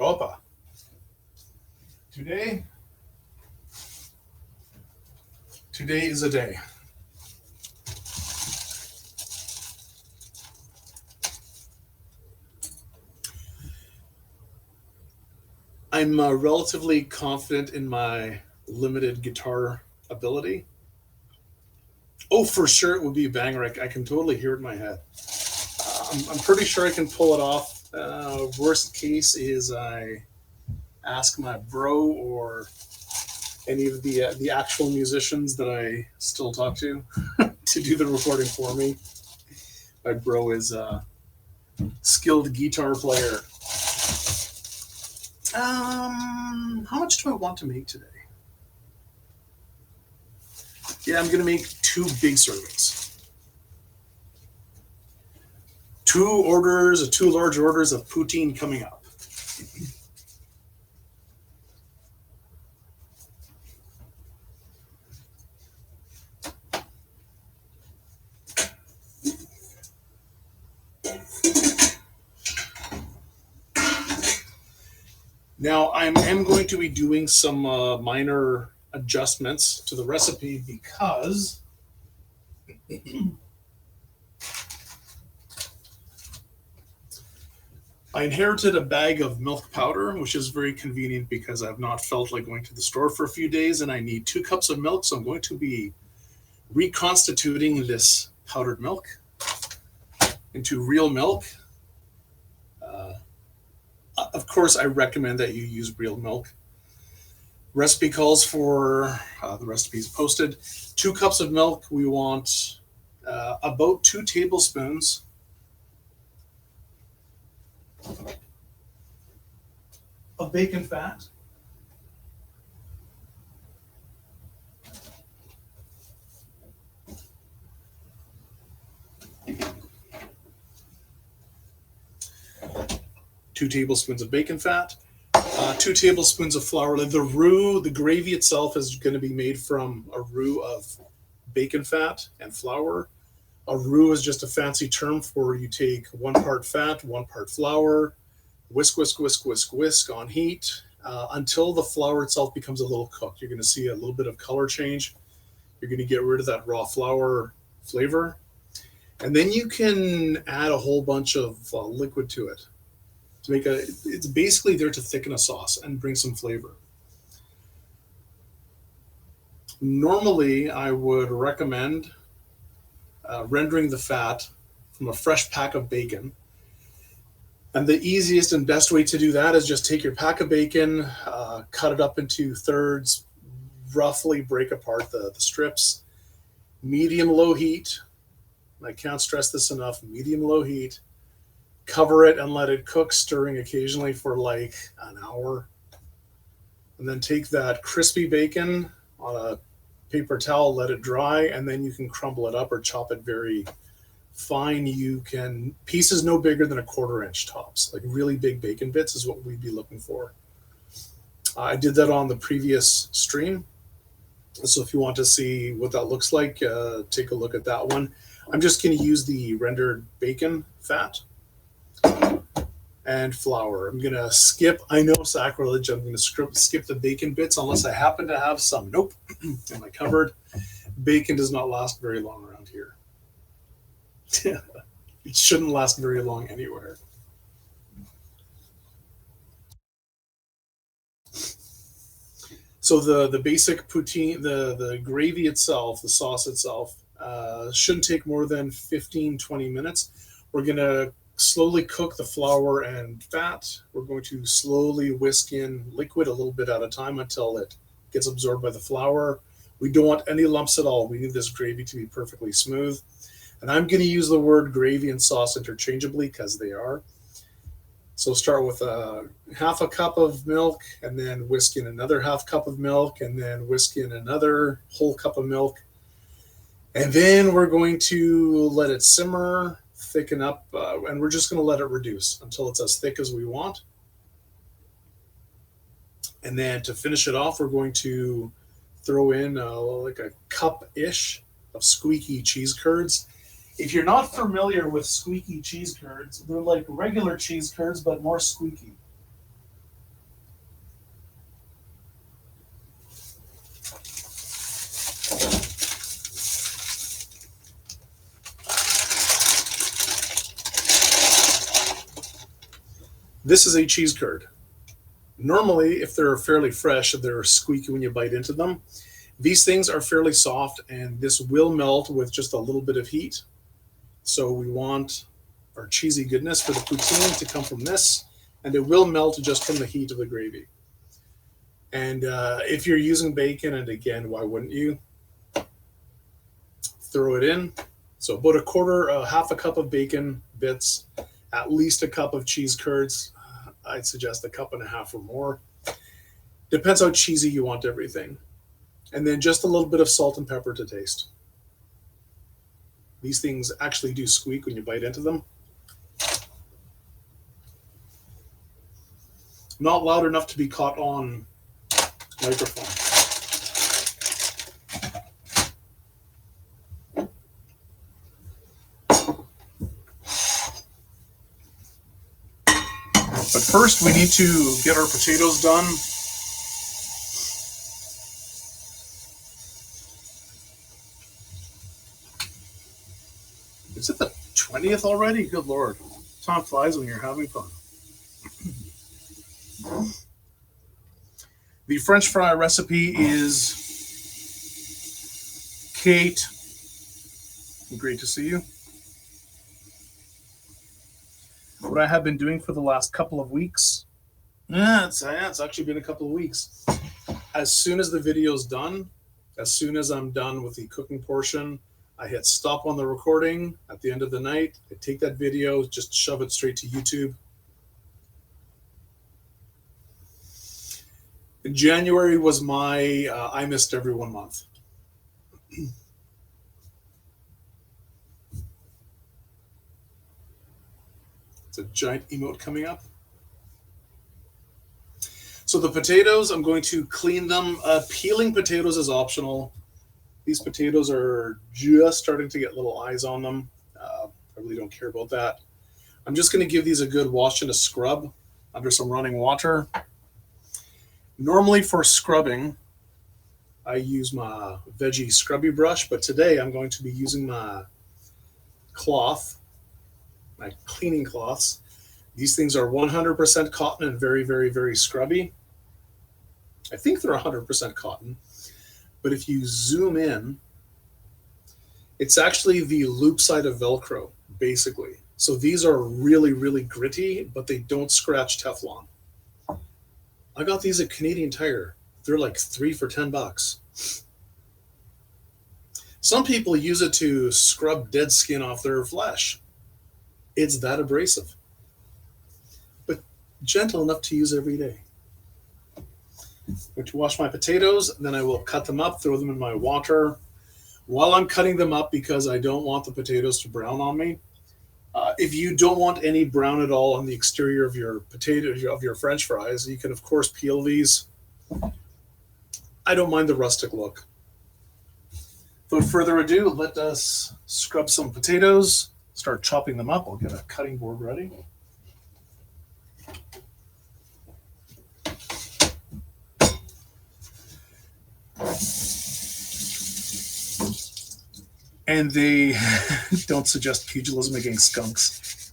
Opa. Today is a day. I'm relatively confident in my limited guitar ability. Oh, for sure it would be a banger. I can totally hear it in my head. I'm pretty sure I can pull it off. Worst case is I ask my bro or any of the actual musicians that I still talk to to do the recording for me. My bro is a skilled guitar player. How much do I want to make today? Yeah, I'm gonna make 2 big servings. 2 large orders of poutine coming up. Now, I am going to be doing some minor adjustments to the recipe because I inherited a bag of milk powder, which is very convenient because I've not felt like going to the store for a few days and I need 2 cups of milk. So I'm going to be reconstituting this powdered milk into real milk. Of course, I recommend that you use real milk. Recipe calls for, the recipe is posted, 2 cups of milk. We want about 2 tablespoons of bacon fat. Two tablespoons of bacon fat, 2 tablespoons of flour. The gravy itself is going to be made from a roux of bacon fat and flour. A roux is just a fancy term for you take 1 part fat, 1 part flour, whisk on heat until the flour itself becomes a little cooked. You're going to see a little bit of color change. You're going to get rid of that raw flour flavor. And then you can add a whole bunch of liquid to it. It's basically there to thicken a sauce and bring some flavor. Normally, I would recommend rendering the fat from a fresh pack of bacon. And the easiest and best way to do that is just take your pack of bacon, cut it up into thirds, roughly break apart the strips, medium-low heat. I can't stress this enough, medium-low heat. Cover it and let it cook, stirring occasionally for like an hour. And then take that crispy bacon on a paper towel, let it dry, and then you can crumble it up or chop it very fine. Pieces no bigger than a 1/4 inch tops. Like really big bacon bits is what we'd be looking for. I did that on the previous stream. So if you want to see what that looks like, take a look at that one. I'm just going to use the rendered bacon fat and flour. I'm going to skip, I know sacrilege, I'm going to skip the bacon bits unless I happen to have some. Nope, in my cupboard. Bacon does not last very long around here. It shouldn't last very long anywhere. So the basic poutine, the gravy itself, the sauce itself, shouldn't take more than 15-20 minutes. We're going to slowly cook the flour and fat. We're going to slowly whisk in liquid a little bit at a time until it gets absorbed by the flour. We don't want any lumps at all. We need this gravy to be perfectly smooth. And I'm going to use the word gravy and sauce interchangeably because they are. So start with half a cup of milk and then whisk in another half cup of milk and then whisk in another whole cup of milk. And then we're going to let it simmer, thicken up, and we're just going to let it reduce until it's as thick as we want. And then to finish it off, we're going to throw in like a cup-ish of squeaky cheese curds. If you're not familiar with squeaky cheese curds, they're like regular cheese curds, but more squeaky. This is a cheese curd. Normally, if they're fairly fresh, they're squeaky when you bite into them. These things are fairly soft, and this will melt with just a little bit of heat. So we want our cheesy goodness for the poutine to come from this, and it will melt just from the heat of the gravy. And if you're using bacon, and again, why wouldn't you? Throw it in. So about half a cup of bacon bits, at least a cup of cheese curds. I'd suggest a cup and a half or more. Depends how cheesy you want everything. And then just a little bit of salt and pepper to taste. These things actually do squeak when you bite into them. Not loud enough to be caught on microphone. But first, we need to get our potatoes done. Is it the 20th already? Good Lord. Time flies when you're having fun. The French fry recipe is Kate. Great to see you. What I have been doing for the last couple of weeks. It's actually been a couple of weeks. As soon as the video's done, as soon as I'm done with the cooking portion, I hit stop on the recording at the end of the night. I take that video, just shove it straight to YouTube. January was my I missed everyone month. It's a giant emote coming up. So the potatoes, I'm going to clean them. Peeling potatoes is optional. These potatoes are just starting to get little eyes on them. I really don't care about that. I'm just going to give these a good wash and a scrub under some running water. Normally for scrubbing, I use my veggie scrubby brush, but today I'm going to be using my cloth, my cleaning cloths. These things are 100% cotton and very, very, very scrubby. I think they're 100% cotton, but if you zoom in, it's actually the loop side of Velcro, basically. So these are really, really gritty, but they don't scratch Teflon. I got these at Canadian Tire. They're like 3 for $10. Some people use it to scrub dead skin off their flesh. It's that abrasive, but gentle enough to use every day. I'm going to wash my potatoes, then I will cut them up, throw them in my water. While I'm cutting them up, because I don't want the potatoes to brown on me, if you don't want any brown at all on the exterior of your of your French fries, you can of course peel these. I don't mind the rustic look. Without further ado, let us scrub some potatoes, start chopping them up. I'll get a cutting board ready. And they don't suggest pugilism against skunks.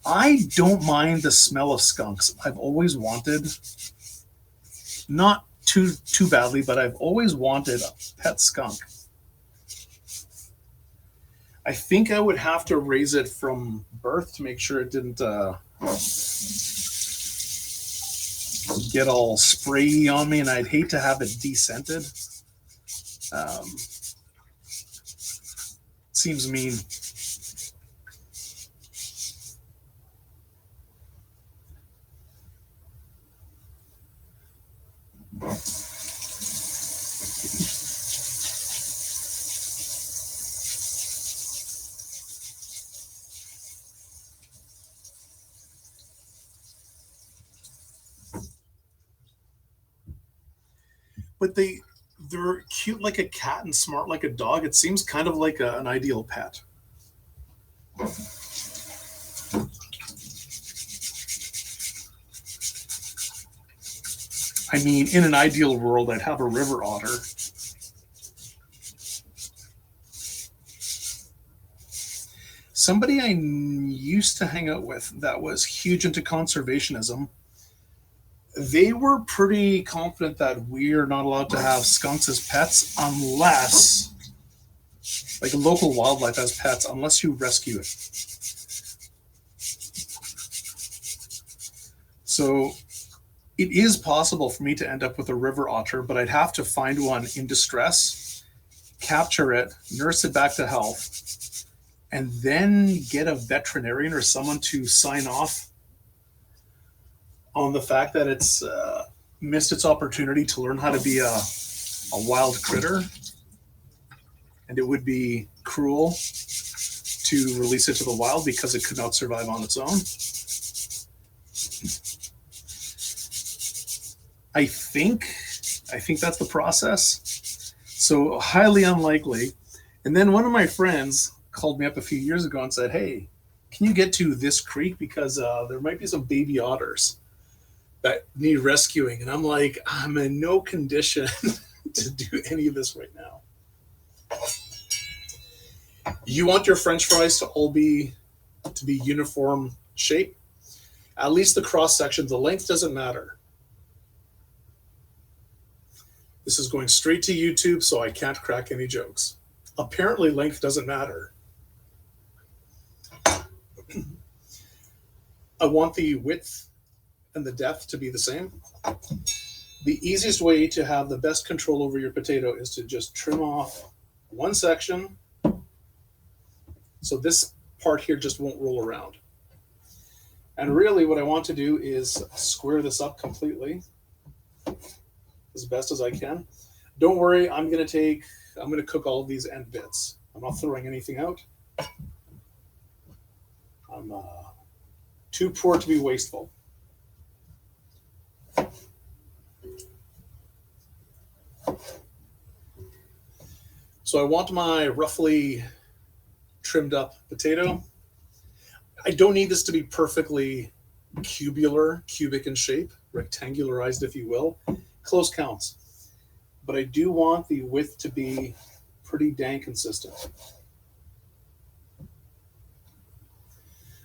I don't mind the smell of skunks. I've always wanted, not too badly, but I've always wanted a pet skunk. I think I would have to raise it from birth to make sure it didn't get all sprayy on me, and I'd hate to have it descented. Seems mean. But they're cute like a cat and smart like a dog. It seems kind of like an ideal pet. I mean, in an ideal world, I'd have a river otter. somebody I used to hang out with that was huge into conservationism, they were pretty confident that we're not allowed to have skunks as pets unless, like local wildlife as pets, unless you rescue it. So it is possible for me to end up with a river otter, but I'd have to find one in distress, capture it, nurse it back to health, and then get a veterinarian or someone to sign off on the fact that it's missed its opportunity to learn how to be a wild critter, and it would be cruel to release it to the wild because it could not survive on its own. I think that's the process. So highly unlikely. And then one of my friends called me up a few years ago and said, "Hey, can you get to this creek because there might be some baby otters that need rescuing?" And I'm like, I'm in no condition to do any of this right now. You want your French fries to all be uniform shape? At least the cross section, the length doesn't matter. This is going straight to YouTube, so I can't crack any jokes. Apparently, length doesn't matter. I want the width and the depth to be the same. The easiest way to have the best control over your potato is to just trim off one section, so this part here just won't roll around. And really what I want to do is square this up completely as best as I can. Don't worry, I'm going to cook all of these end bits. I'm not throwing anything out. I'm too poor to be wasteful. So I want my roughly trimmed up potato. I don't need this to be perfectly cubic in shape, rectangularized if you will. Close counts. But I do want the width to be pretty dang consistent.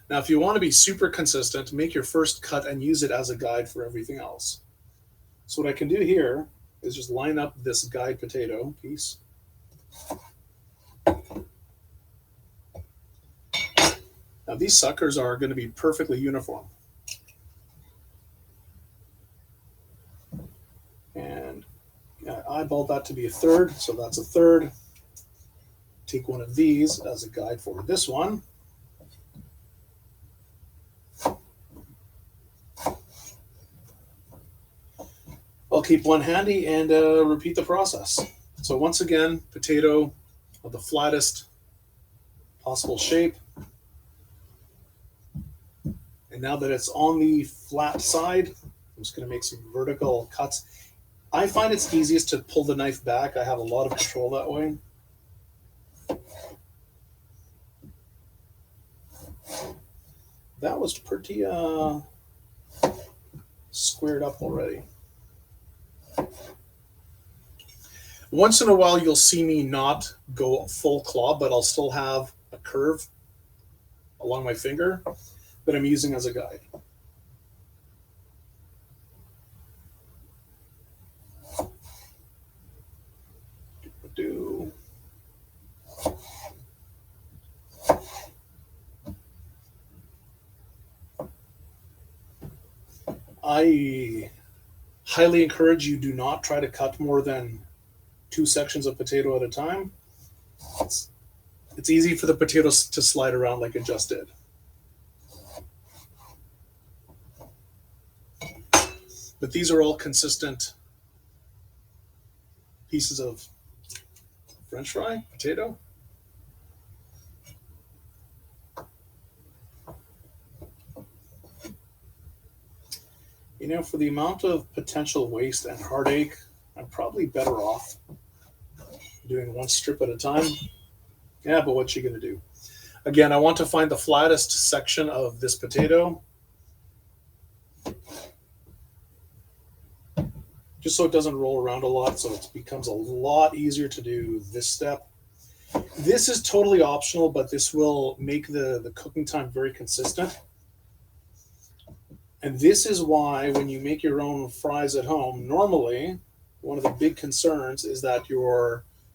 Now, if you want to be super consistent, make your first cut and use it as a guide for everything else. So what I can do here is just line up this guide potato piece. Now these suckers are going to be perfectly uniform. And I eyeball that to be a third, so that's a third. Take one of these as a guide for this one. I'll keep one handy and repeat the process. So once again, potato of the flattest possible shape. And now that it's on the flat side, I'm just going to make some vertical cuts. I find it's easiest to pull the knife back. I have a lot of control that way. That was pretty squared up already. Once in a while, you'll see me not go full claw, but I'll still have a curve along my finger that I'm using as a guide. I highly encourage you do not try to cut more than 2 sections of potato at a time. It's easy for the potatoes to slide around like it just did. But these are all consistent pieces of French fry, potato. You know, for the amount of potential waste and heartache, I'm probably better off doing one strip at a time. Yeah, but what you gonna do? Again, I want to find the flattest section of this potato, just so it doesn't roll around a lot, so it becomes a lot easier to do this step. This is totally optional, but this will make the cooking time very consistent. And this is why when you make your own fries at home, normally one of the big concerns is that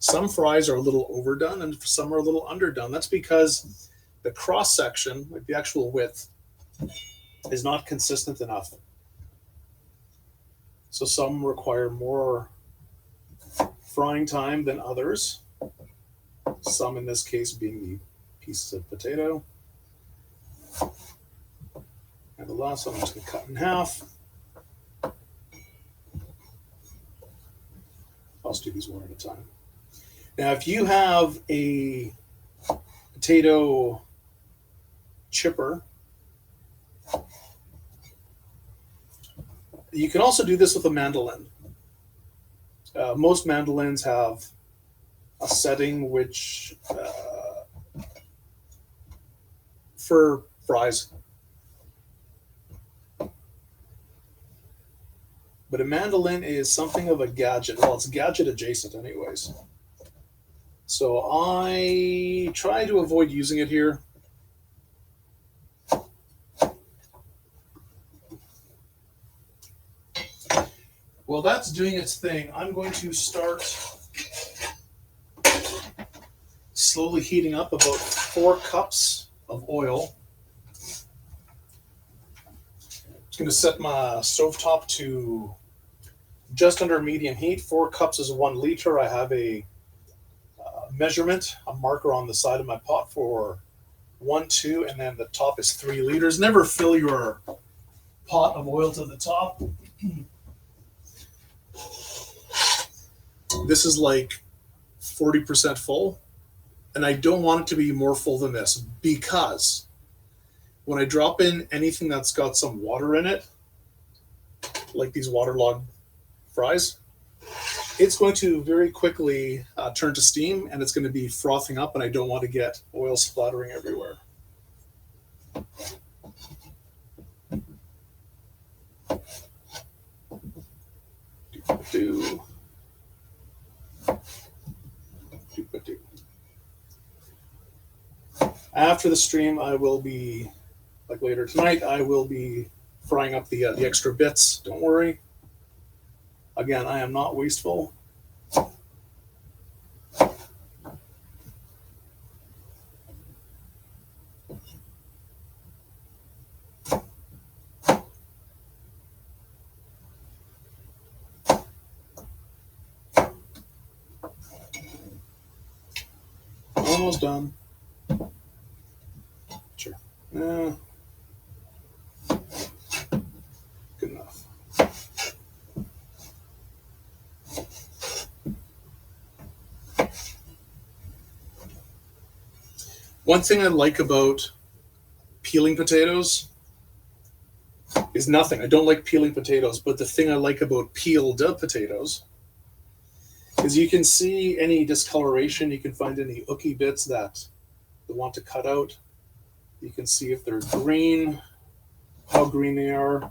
some fries are a little overdone and some are a little underdone. That's because the cross section, like the actual width, is not consistent enough. So some require more frying time than others. Some, in this case, being the pieces of potato. And the last one I'm just going to cut in half. I'll just do these one at a time. Now, if you have a potato chipper, you can also do this with a mandolin. Most mandolins have a setting which for fries. But a mandolin is something of a gadget. Well, it's gadget adjacent anyways. So I try to avoid using it here. While that's doing its thing, I'm going to start slowly heating up about 4 cups of oil. I'm going to set my stovetop to just under medium heat. 4 cups is 1 liter. I have a measurement, a marker on the side of my pot for 1, 2, and then the top is 3 liters. Never fill your pot of oil to the top. This is like 40% full, and I don't want it to be more full than this because when I drop in anything that's got some water in it, like these waterlogged fries, it's going to very quickly turn to steam, and it's going to be frothing up, and I don't want to get oil splattering everywhere. After the stream, I will be, like later tonight, I will be frying up the extra bits. Don't worry. Again, I am not wasteful. Almost done. Sure. Good enough. One thing I like about peeling potatoes is nothing. I don't like peeling potatoes, but the thing I like about peeled potatoes is you can see any discoloration. You can find any ooky bits that you want to cut out. You can see if they're green, how green they are.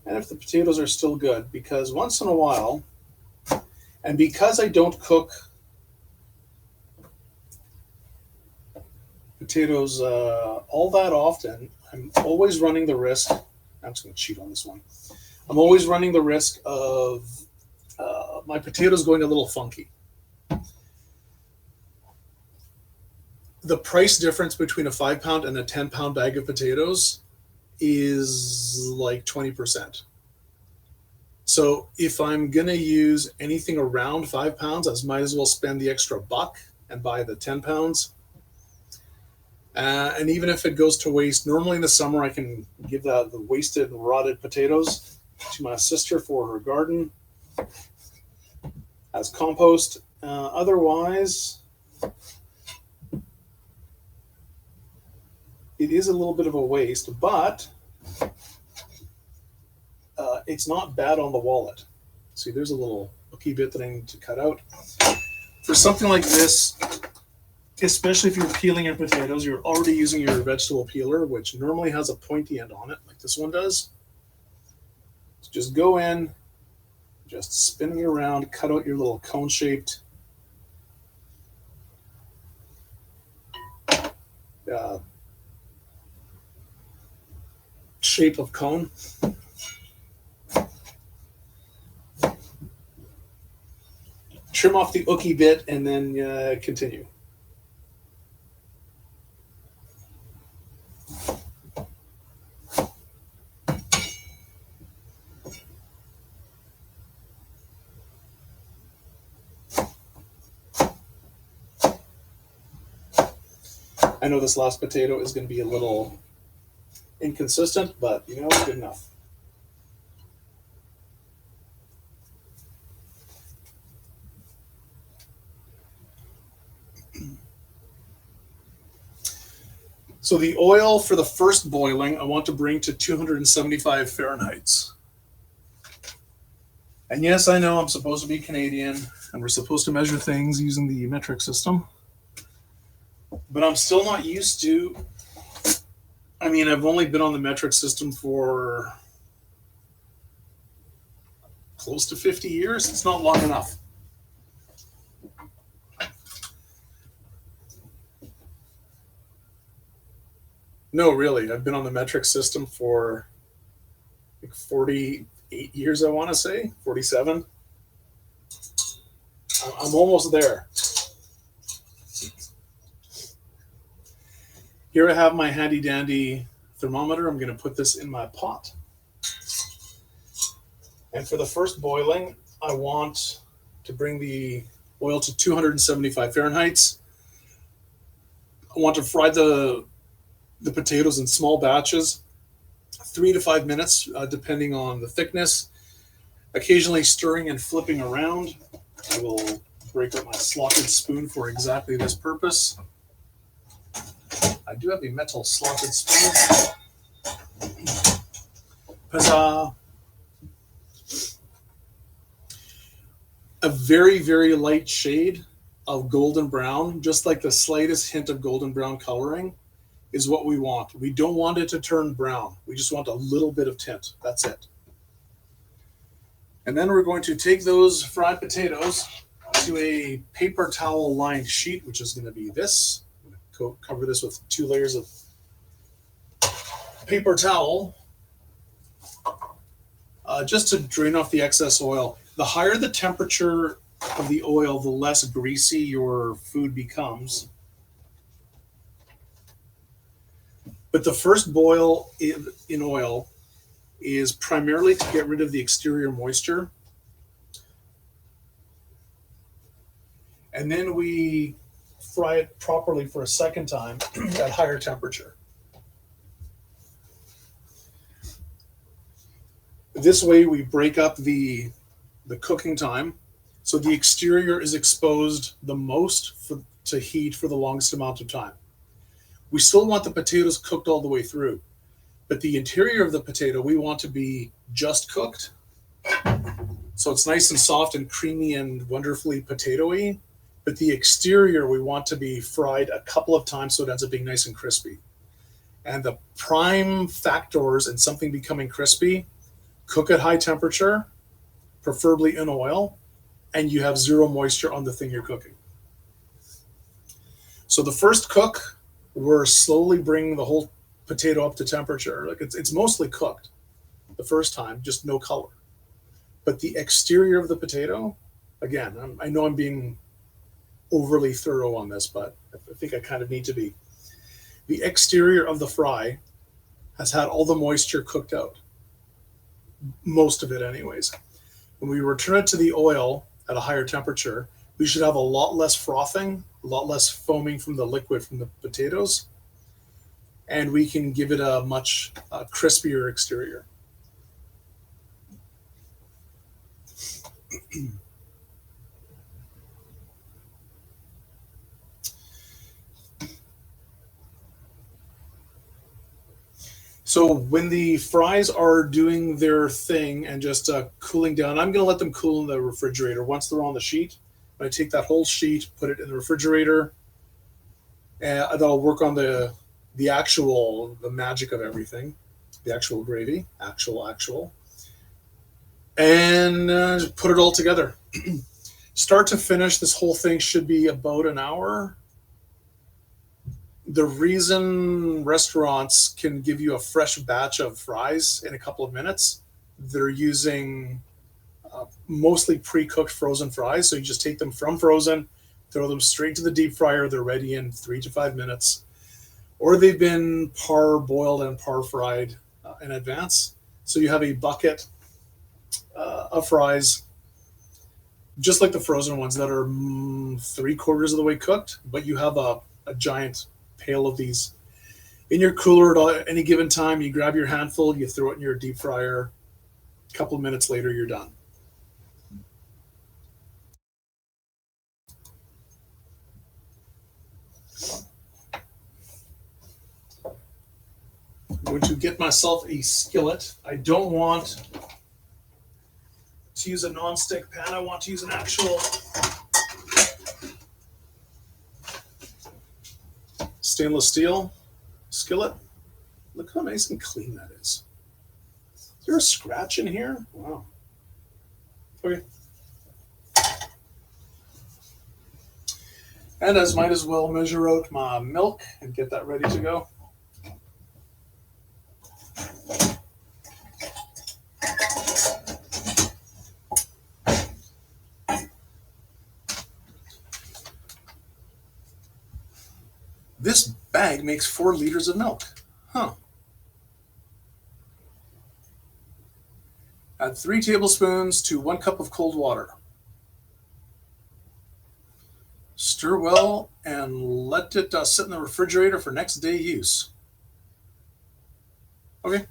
And if the potatoes are still good, because once in a while, and because I don't cook potatoes all that often, I'm always running the risk. I'm just going to cheat on this one. I'm always running the risk of my potatoes going a little funky. The price difference between a 5-pound and a 10-pound bag of potatoes is like 20%. So if I'm going to use anything around 5 pounds, I might as well spend the extra buck and buy the 10 pounds. And even if it goes to waste, normally in the summer I can give the wasted and rotted potatoes to my sister for her garden as compost. Otherwise, it is a little bit of a waste, but it's not bad on the wallet. See, there's a little key bit that I need to cut out. For something like this, especially if you're peeling your potatoes, you're already using your vegetable peeler, which normally has a pointy end on it, like this one does. So just go in, Just spinning around, cut out your little cone-shaped shape of cone. Trim off the ookie bit and then continue. I know this last potato is going to be a little inconsistent, but you know, good enough. So the oil for the first boiling, I want to bring to 275 Fahrenheit. And yes, I know I'm supposed to be Canadian, and we're supposed to measure things using the metric system. But I'm still not used to, I mean, I've only been on the metric system for close to 50 years. It's not long enough. No, really. I've been on the metric system for like 48 years, I want to say. 47. I'm almost there. Here I have my handy dandy thermometer. I'm going to put this in my pot. And for the first boiling, I want to bring the oil to 275 Fahrenheit. I want to fry the potatoes in small batches, 3 to 5 minutes, depending on the thickness. Occasionally stirring and flipping around. I will break up my slotted spoon for exactly this purpose. I do have a metal slotted spoon. Huzzah! A very, very light shade of golden brown, just like the slightest hint of golden brown coloring, is what we want. We don't want it to turn brown. We just want a little bit of tint. That's it. And then we're going to take those fried potatoes to a paper towel lined sheet, which is going to be this. I'm going to cover this with 2 layers of paper towel, just to drain off the excess oil. The higher the temperature of the oil, the less greasy your food becomes. But the first boil in oil is primarily to get rid of the exterior moisture. And then we fry it properly for a second time at higher temperature. This way we break up the cooking time, so the exterior is exposed the most to heat for the longest amount of time. We still want the potatoes cooked all the way through, but the interior of the potato we want to be just cooked, so it's nice and soft and creamy and wonderfully potatoey, but the exterior we want to be fried a couple of times so it ends up being nice and crispy. And the prime factors in something becoming crispy: cook at high temperature, preferably in oil, and you have zero moisture on the thing you're cooking. So the first cook, we're slowly bringing the whole potato up to temperature. Like it's mostly cooked the first time, just no color. But the exterior of the potato, again, I know I'm being overly thorough on this, but I think I kind of need to be. The exterior of the fry has had all the moisture cooked out. Most of it anyways. When we return it to the oil at a higher temperature, we should have a lot less frothing, a lot less foaming from the liquid from the potatoes, and we can give it a much crispier exterior. So when the fries are doing their thing and just cooling down, I'm going to let them cool in the refrigerator. Once they're on the sheet, I take that whole sheet, put it in the refrigerator, and I'll work on the magic of everything, the actual gravy, actual. and put it all together. Start to finish, this whole thing should be about an hour. The reason restaurants can give you a fresh batch of fries in a couple of minutes, they're using mostly pre-cooked frozen fries. So you just take them from frozen, throw them straight to the deep fryer. They're ready in 3 to 5 minutes. Or they've been par-boiled and par-fried in advance. So you have a bucket of fries, just like the frozen ones that are 3/4 of the way cooked, but you have a giant pail of these in your cooler at any given time. You grab your handful, you throw it in your deep fryer. A couple of minutes later, you're done. I'm going to get myself a skillet. I don't want to use a non-stick pan. I want to use an actual stainless steel skillet. Look how nice and clean that is. Is there a scratch in here? Wow. Okay. And I might as well measure out my milk and get that ready to go. This bag makes 4 liters of milk. Huh. Add 3 tablespoons to 1 cup of cold water. Stir well and let it sit in the refrigerator for next day use. Okay.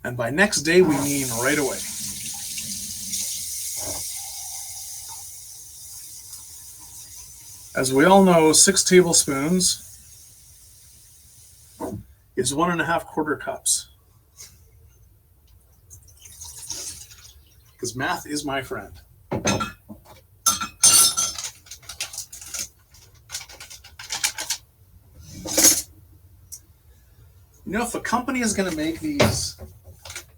And by next day, we mean right away. As we all know, 6 tablespoons is 1.5 quarter cups. Because math is my friend. You know, if a company is going to make these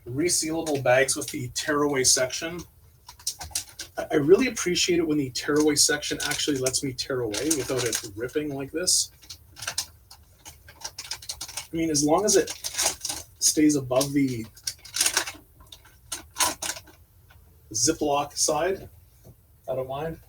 resealable bags with the tearaway section, I really appreciate it when the tearaway section actually lets me tear away without it ripping like this. I mean, as long as it stays above the Ziploc side, I don't mind.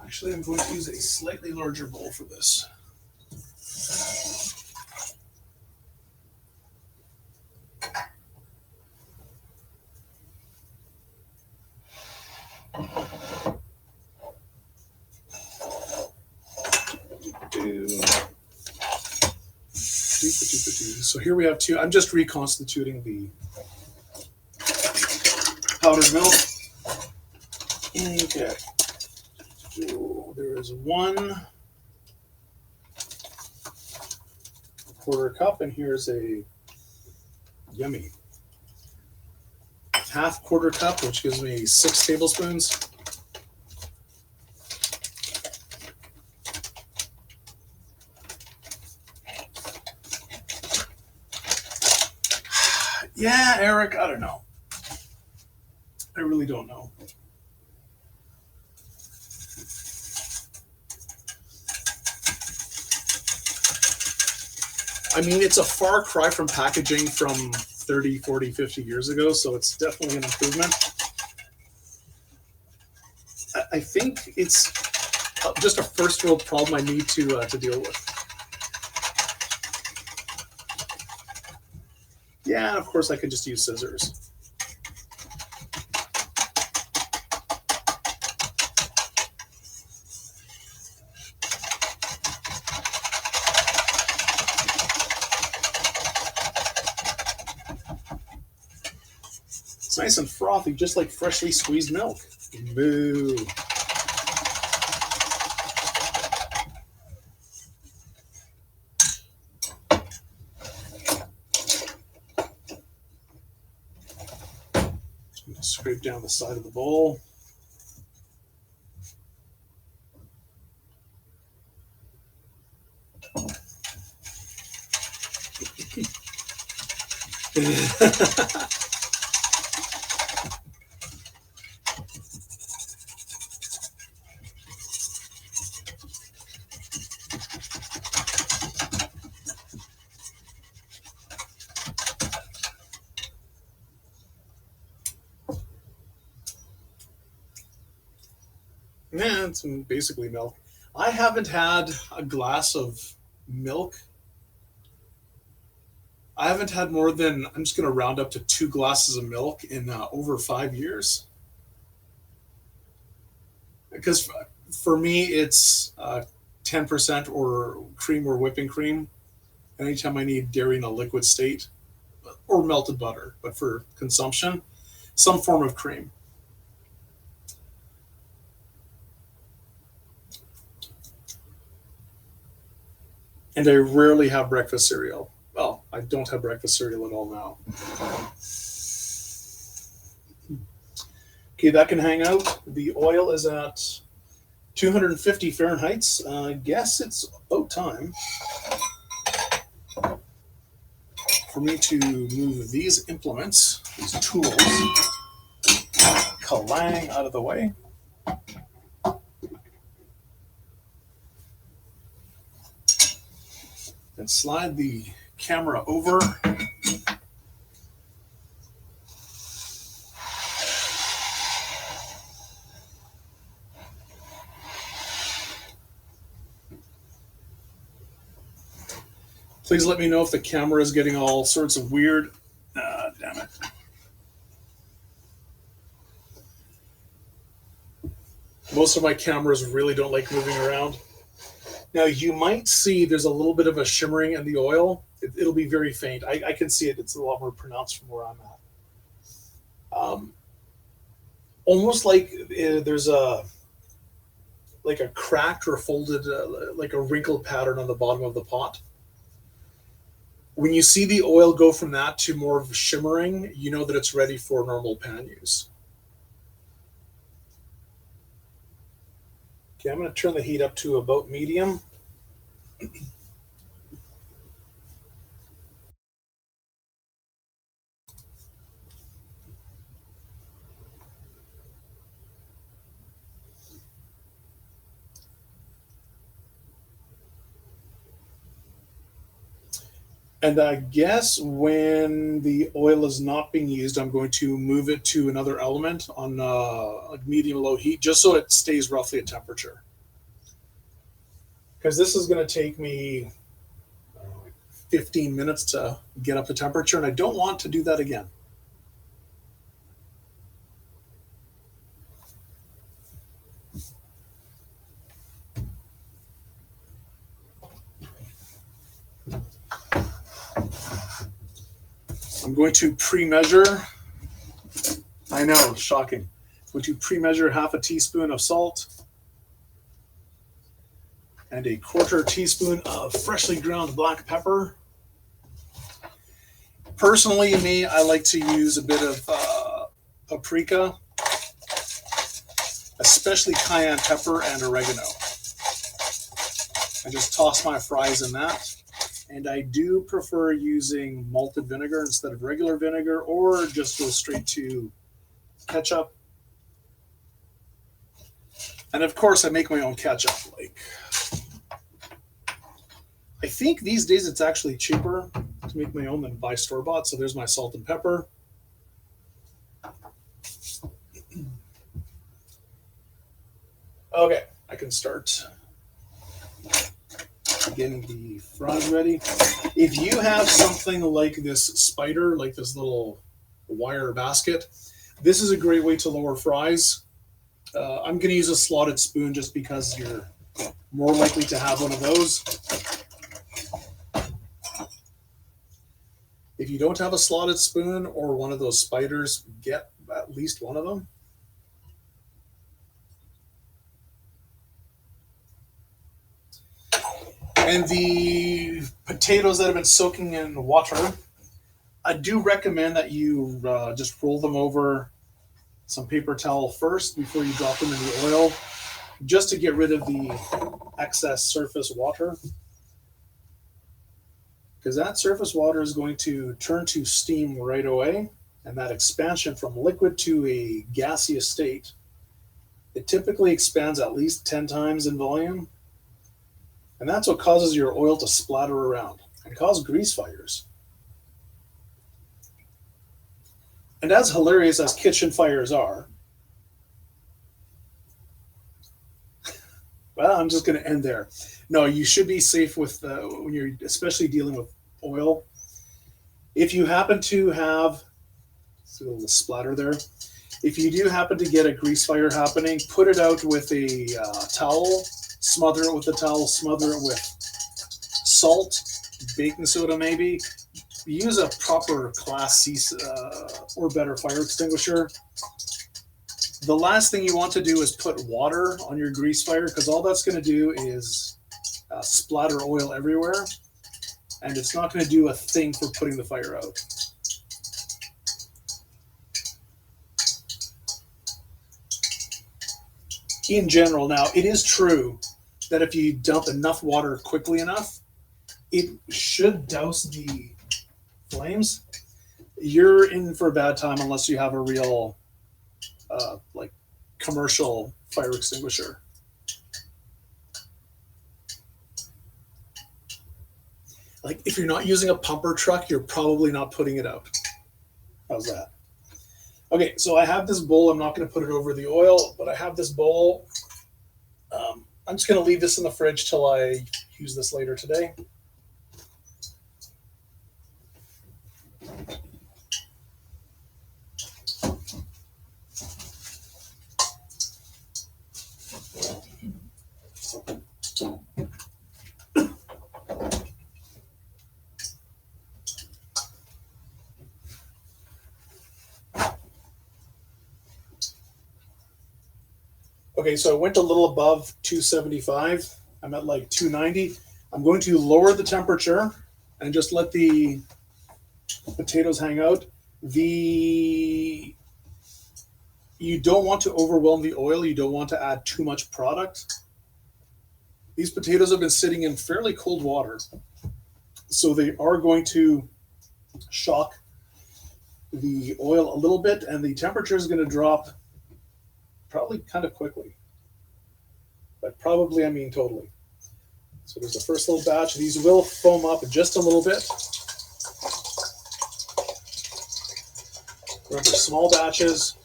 Actually, I'm going to use a slightly larger bowl for this. So here we have 2. I'm just reconstituting the powdered milk. Okay. So there is 1 quarter cup, and here's a yummy 1/2 quarter cup, which gives me 6 tablespoons. Yeah, Eric, I don't know. I really don't know. I mean, it's a far cry from packaging from 30, 40, 50 years ago, so it's definitely an improvement. I think it's just a first world problem I need to deal with. Yeah, of course I could just use scissors. It's nice and frothy, just like freshly squeezed milk. Boo. Scrape down the side of the bowl. Yeah, it's basically milk. I haven't had a glass of milk. I haven't had more than, I'm just going to round up to 2 glasses of milk in over 5 years. Because for me, it's 10% or cream or whipping cream. Anytime I need dairy in a liquid state, or melted butter, but for consumption, some form of cream. And I rarely have breakfast cereal. Well, I don't have breakfast cereal at all now. Okay, that can hang out. The oil is at 250 Fahrenheit. I guess it's about time for me to move these implements, these tools, clang out of the way. And slide the camera over. Please let me know if the camera is getting all sorts of weird. Damn it. Most of my cameras really don't like moving around. Now you might see there's a little bit of a shimmering in the oil. It'll be very faint. I can see it. It's a lot more pronounced from where I'm at. Almost like there's a cracked or folded, like a wrinkled pattern on the bottom of the pot. When you see the oil go from that to more of shimmering, you know that it's ready for normal pan use. Okay, I'm going to turn the heat up to about medium. And I guess when the oil is not being used, I'm going to move it to another element on like medium-low heat, just so it stays roughly at temperature. Because this is going to take me 15 minutes to get up to temperature, and I don't want to do that again. I'm going to pre-measure. I know, shocking. I'm going to pre-measure half a teaspoon of salt and a 1/4 teaspoon of freshly ground black pepper. Personally, me, I like to use a bit of paprika, especially cayenne pepper and oregano. I just toss my fries in that. And I do prefer using malted vinegar instead of regular vinegar, or just go straight to ketchup. And of course, I make my own ketchup. I think these days it's actually cheaper to make my own than buy store-bought. So there's my salt and pepper. Okay, I can start getting the fries ready. If you have something like this spider, like this little wire basket, this is a great way to lower fries. I'm going to use a slotted spoon just because you're more likely to have one of those. If you don't have a slotted spoon or one of those spiders, get at least one of them. And the potatoes that have been soaking in water, I do recommend that you just roll them over some paper towel first before you drop them in the oil, just to get rid of the excess surface water. Because that surface water is going to turn to steam right away, and that expansion from liquid to a gaseous state, it typically expands at least 10 times in volume, and that's what causes your oil to splatter around and cause grease fires. And as hilarious as kitchen fires are, well, I'm just going to end there. No, you should be safe with when you're especially dealing with oil. If you happen to have, see a little splatter there. If you do happen to get a grease fire happening, put it out with a towel, smother it with a towel, smother it with salt, baking soda maybe. Use a proper Class C or better fire extinguisher. The last thing you want to do is put water on your grease fire, because all that's going to do is splatter oil everywhere, and it's not going to do a thing for putting the fire out. In general, now, it is true that if you dump enough water quickly enough, it should douse the flames. You're in for a bad time unless you have a real like commercial fire extinguisher. Like if you're not using a pumper truck, you're probably not putting it out. How's that? Okay, so I have this bowl. I'm not going to put it over the oil, but I have this bowl. I'm just going to leave this in the fridge till I use this later today. Okay, so I went a little above 275. I'm at like 290. I'm going to lower the temperature and just let the potatoes hang out. You don't want to overwhelm the oil. You don't want to add too much product. These potatoes have been sitting in fairly cold water, so they are going to shock the oil a little bit, and the temperature is going to drop probably kind of quickly. But probably, I mean totally. So there's the first little batch. These will foam up just a little bit. Remember, small batches.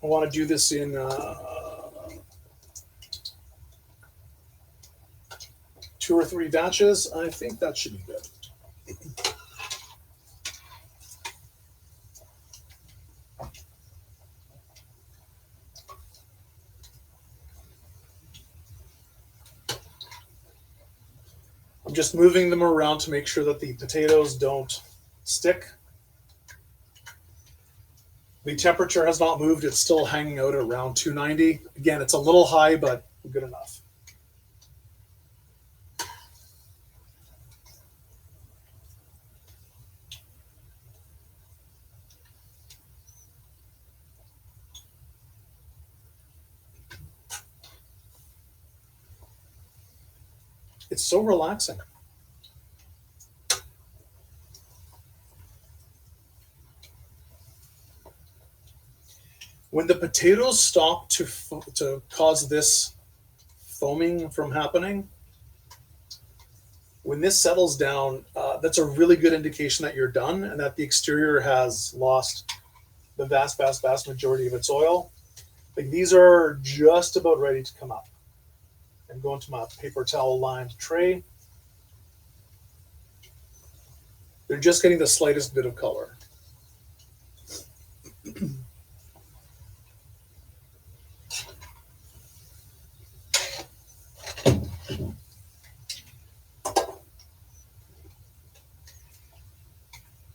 I want to do this in 2 or 3 batches. I think that should be good. I'm just moving them around to make sure that the potatoes don't stick. The temperature has not moved. It's still hanging out at around 290. Again, it's a little high, but good enough. It's so relaxing. When the potatoes stop to cause this foaming from happening, when this settles down, that's a really good indication that you're done and that the exterior has lost the vast majority of its oil. Like these are just about ready to come up. And go into my paper towel lined tray. They're just getting the slightest bit of color.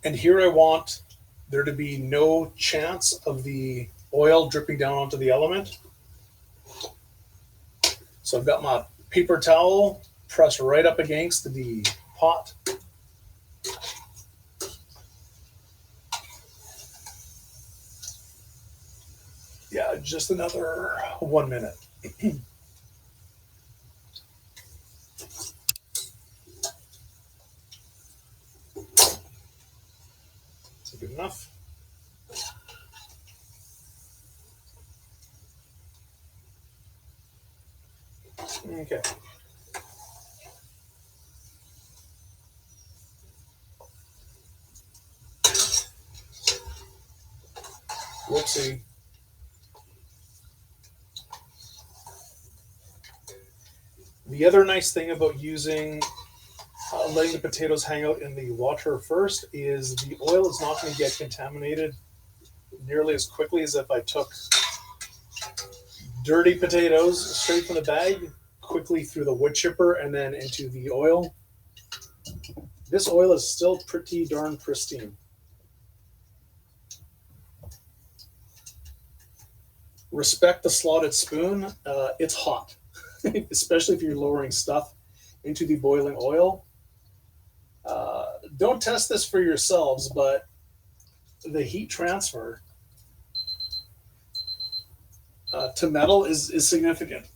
And here I want there to be no chance of the oil dripping down onto the element. So I've got my paper towel press right up against the pot. Yeah, just another 1 minute. Is it good enough? Okay. Whoopsie. The other nice thing about using letting the potatoes hang out in the water first is the oil is not going to get contaminated nearly as quickly as if I took dirty potatoes straight from the bag, quickly through the wood chipper, and then into the oil. This oil is still pretty darn pristine. Respect the slotted spoon. It's hot, especially if you're lowering stuff into the boiling oil. Don't test this for yourselves, but the heat transfer to metal is significant.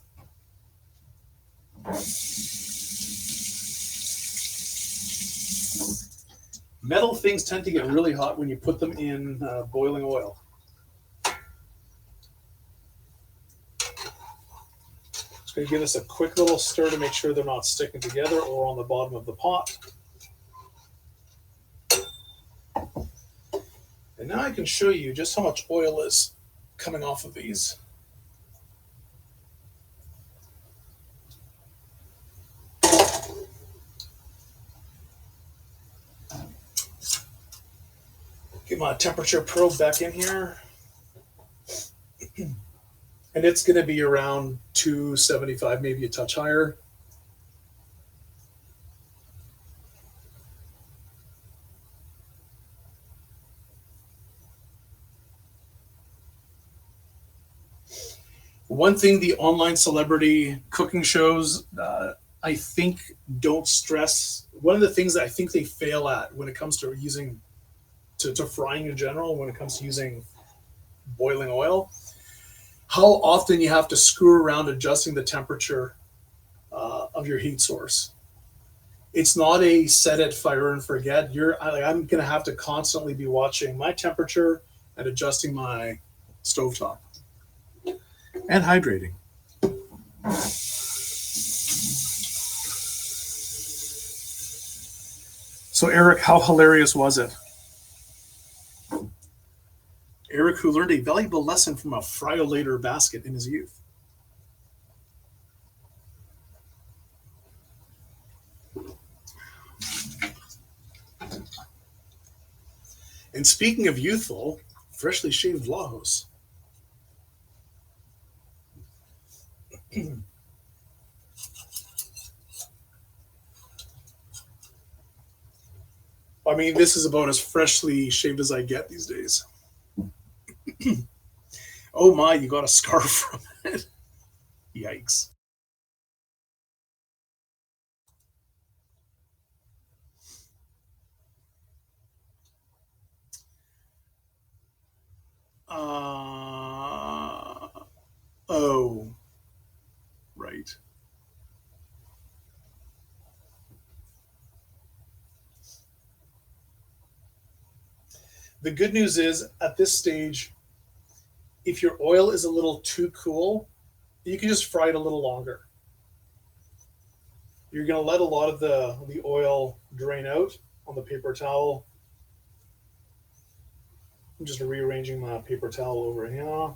Metal things tend to get really hot when you put them in boiling oil. Just going to give this a quick little stir to make sure they're not sticking together or on the bottom of the pot. And now I can show you just how much oil is coming off of these. Get my temperature probe back in here. And it's going to be around 275, maybe a touch higher. One thing the online celebrity cooking shows, I think, don't stress. One of the things that I think they fail at when it comes to using, to frying in general, when it comes to using boiling oil, how often you have to screw around adjusting the temperature of your heat source. It's not a set it, fire and forget. I'm going to have to constantly be watching my temperature and adjusting my stovetop. And hydrating. So Eric, how hilarious was it? Eric, who learned a valuable lesson from a fry-o-later basket in his youth. And speaking of youthful, freshly shaved Lajos. I mean, this is about as freshly shaved as I get these days. Oh my, you got a scar from it. Yikes. Oh, right. The good news is, at this stage, if your oil is a little too cool, you can just fry it a little longer. You're going to let a lot of the oil drain out on the paper towel. I'm just rearranging my paper towel over here.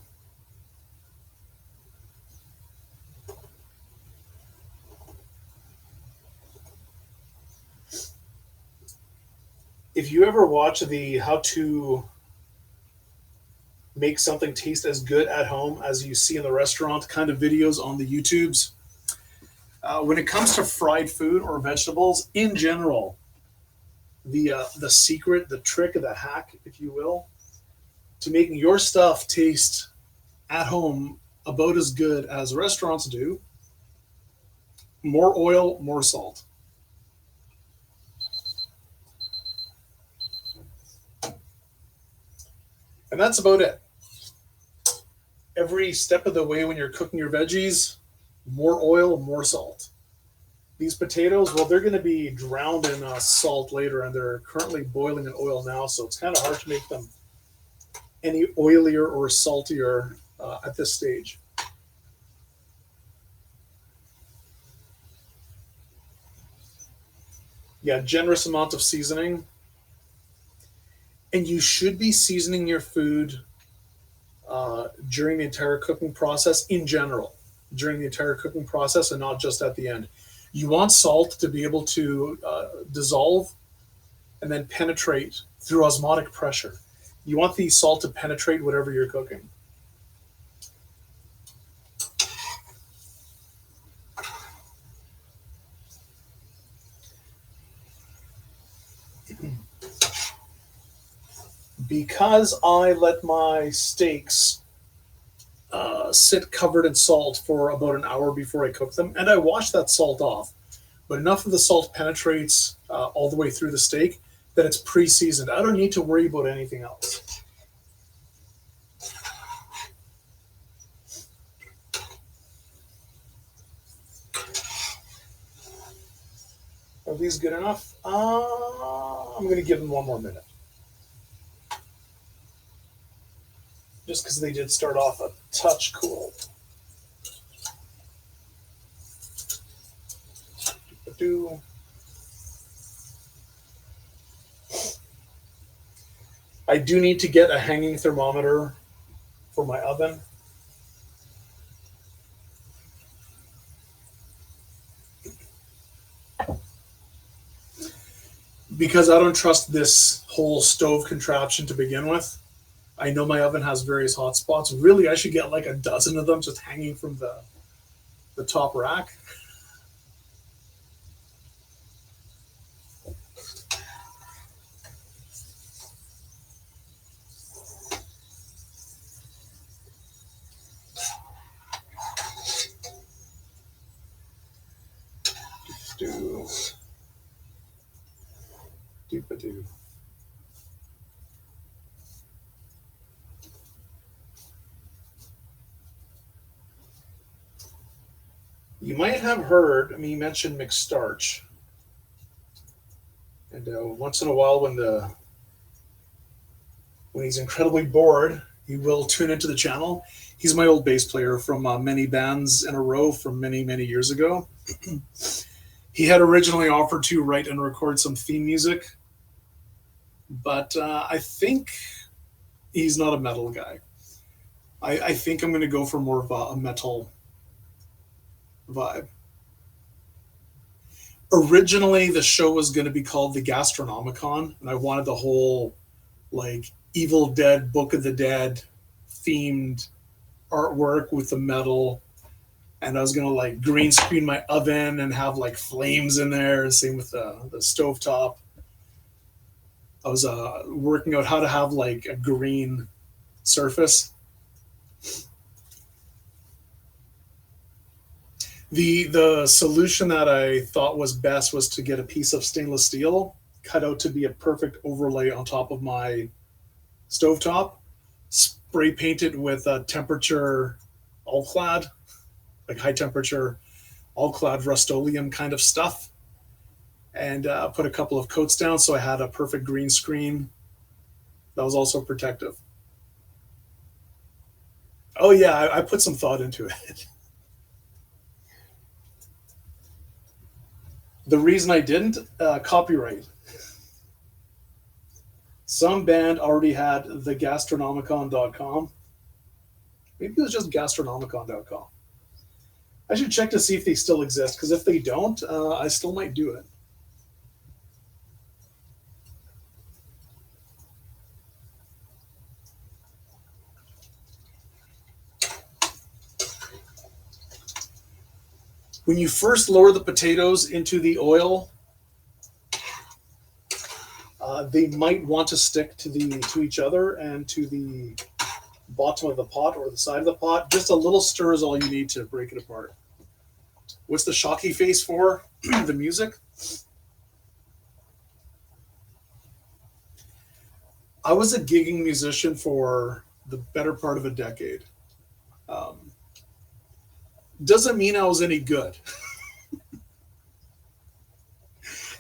If you ever watch the how to make something taste as good at home as you see in the restaurant kind of videos on the YouTubes, when it comes to fried food or vegetables in general, the secret, the trick, the hack, if you will, to making your stuff taste at home about as good as restaurants do, More oil, more salt. And that's about it. Every step of the way when you're cooking your veggies, more oil, more salt. These potatoes, well, they're going to be drowned in salt later, and they're currently boiling in oil now, so it's kind of hard to make them any oilier or saltier at this stage. Yeah, generous amount of seasoning. And you should be seasoning your food during the entire cooking process in general, during the entire cooking process and not just at the end. You want salt to be able to dissolve and then penetrate through osmotic pressure. You want the salt to penetrate whatever you're cooking. Because I let my steaks sit covered in salt for about an hour before I cook them, and I wash that salt off, but enough of the salt penetrates all the way through the steak that it's pre-seasoned. I don't need to worry about anything else. Are these good enough? I'm going to give them one more minute. Just because they did start off a touch cool. I do need to get a hanging thermometer for my oven. Because I don't trust this whole stove contraption to begin with. I know my oven has various hot spots. Really, I should get like a dozen of them just hanging from the top rack. You might have heard me mention mixed starch. And once in a while, when he's incredibly bored, he will tune into the channel. He's my old bass player from many bands in a row from many, many years ago. He had originally offered to write and record some theme music, but I think he's not a metal guy. I think I'm going to go for more of a metal vibe. Originally, the show was going to be called The Gastronomicon, and I wanted the whole like Evil Dead, Book of the Dead themed artwork with the metal, and I was going to like green screen my oven and have like flames in there. Same with the stovetop. I was working out how to have like a green surface. The solution that I thought was best was to get a piece of stainless steel cut out to be a perfect overlay on top of my stovetop, spray painted with a temperature all-clad, like high temperature all-clad Rust-Oleum kind of stuff, and put a couple of coats down so I had a perfect green screen that was also protective. Oh yeah, I put some thought into it. The reason I didn't, copyright. Some band already had thegastronomicon.com. Maybe it was just gastronomicon.com. I should check to see if they still exist, because if they don't, I still might do it. When you first lower the potatoes into the oil, they might want to stick to each other and to the bottom of the pot or the side of the pot. Just a little stir is all you need to break it apart. what's the shocky face for? The music. I was a gigging musician for the better part of a decade. Um, doesn't mean I was any good.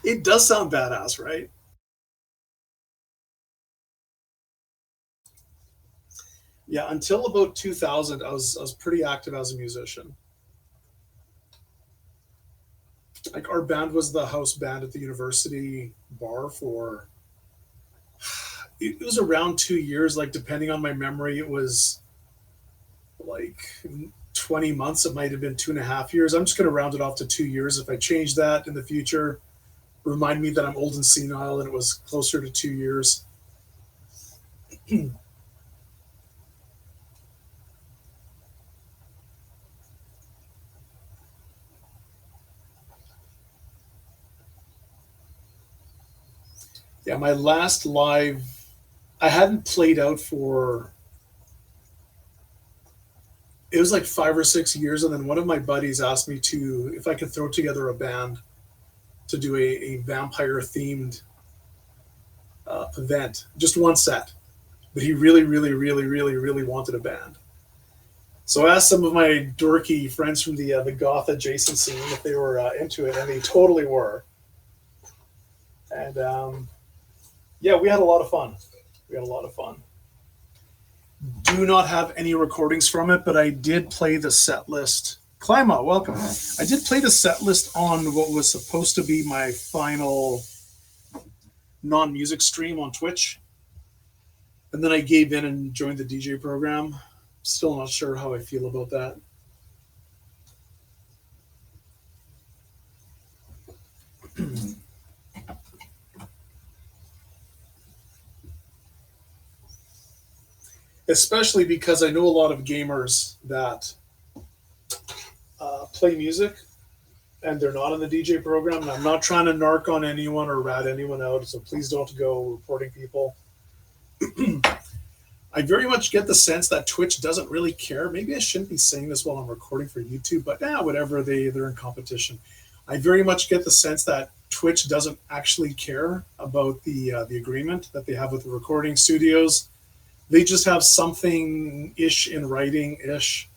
It does sound badass, right? Yeah, until about 2000, I was pretty active as a musician. Like our band was the house band at the university bar for it was around 2 years. Like depending on my memory, it was like 20 months. It might have been 2.5 years. I'm just going to round it off to 2 years. If I change that in the future, remind me that I'm old and senile, and it was closer to 2 years. Yeah, my last live, I hadn't played out for, it was like 5 or 6 years. And then one of my buddies asked me to, if I could throw together a band to do a vampire themed event, just one set. But he really, really, really, really, really wanted a band. So I asked some of my dorky friends from the goth adjacent scene if they were into it, and they totally were. And yeah, we had a lot of fun. We had a lot of fun. Do not have any recordings from it, but I did play the set list. Clima, welcome. I did play the set list on what was supposed to be my final non-music stream on Twitch, and then I gave in and joined the DJ program. Still not sure how I feel about that. Especially because I know a lot of gamers that play music and they're not in the DJ program. And I'm not trying to narc on anyone or rat anyone out, so please don't go reporting people. I very much get the sense that Twitch doesn't really care. Maybe I shouldn't be saying this while I'm recording for YouTube, but whatever, they're in competition. I very much get the sense that Twitch doesn't actually care about the agreement that they have with the recording studios. They just have something ish in writing ish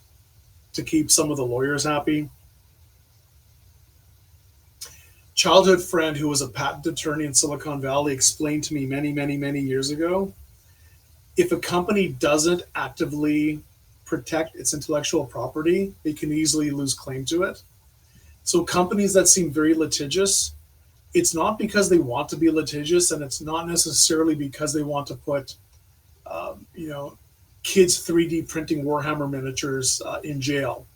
to keep some of the lawyers happy. Childhood friend who was a patent attorney in Silicon Valley explained to me many, many, many years ago, if a company doesn't actively protect its intellectual property, they can easily lose claim to it. So companies that seem very litigious, it's not because they want to be litigious, and it's not necessarily because they want to put, kids 3D printing Warhammer miniatures in jail.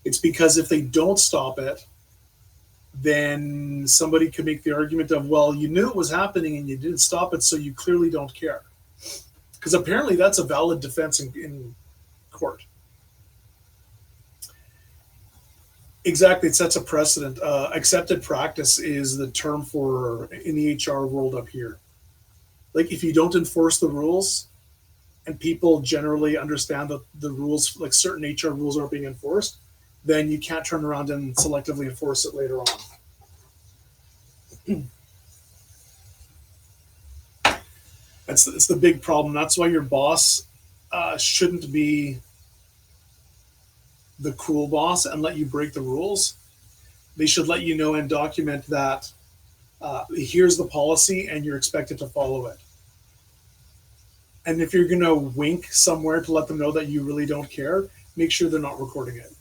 It's because if they don't stop it, then somebody could make the argument of, well, you knew it was happening and you didn't stop it, so you clearly don't care. Because apparently that's a valid defense in court. Exactly, it sets a precedent. Accepted practice is the term for in the HR world up here. Like if you don't enforce the rules, and people generally understand that the rules, like certain HR rules, are being enforced, then you can't turn around and selectively enforce it later on. It's the big problem. That's why your boss shouldn't be the cool boss and let you break the rules. They should let you know and document that here's the policy and you're expected to follow it. And if you're going to wink somewhere to let them know that you really don't care, make sure they're not recording it.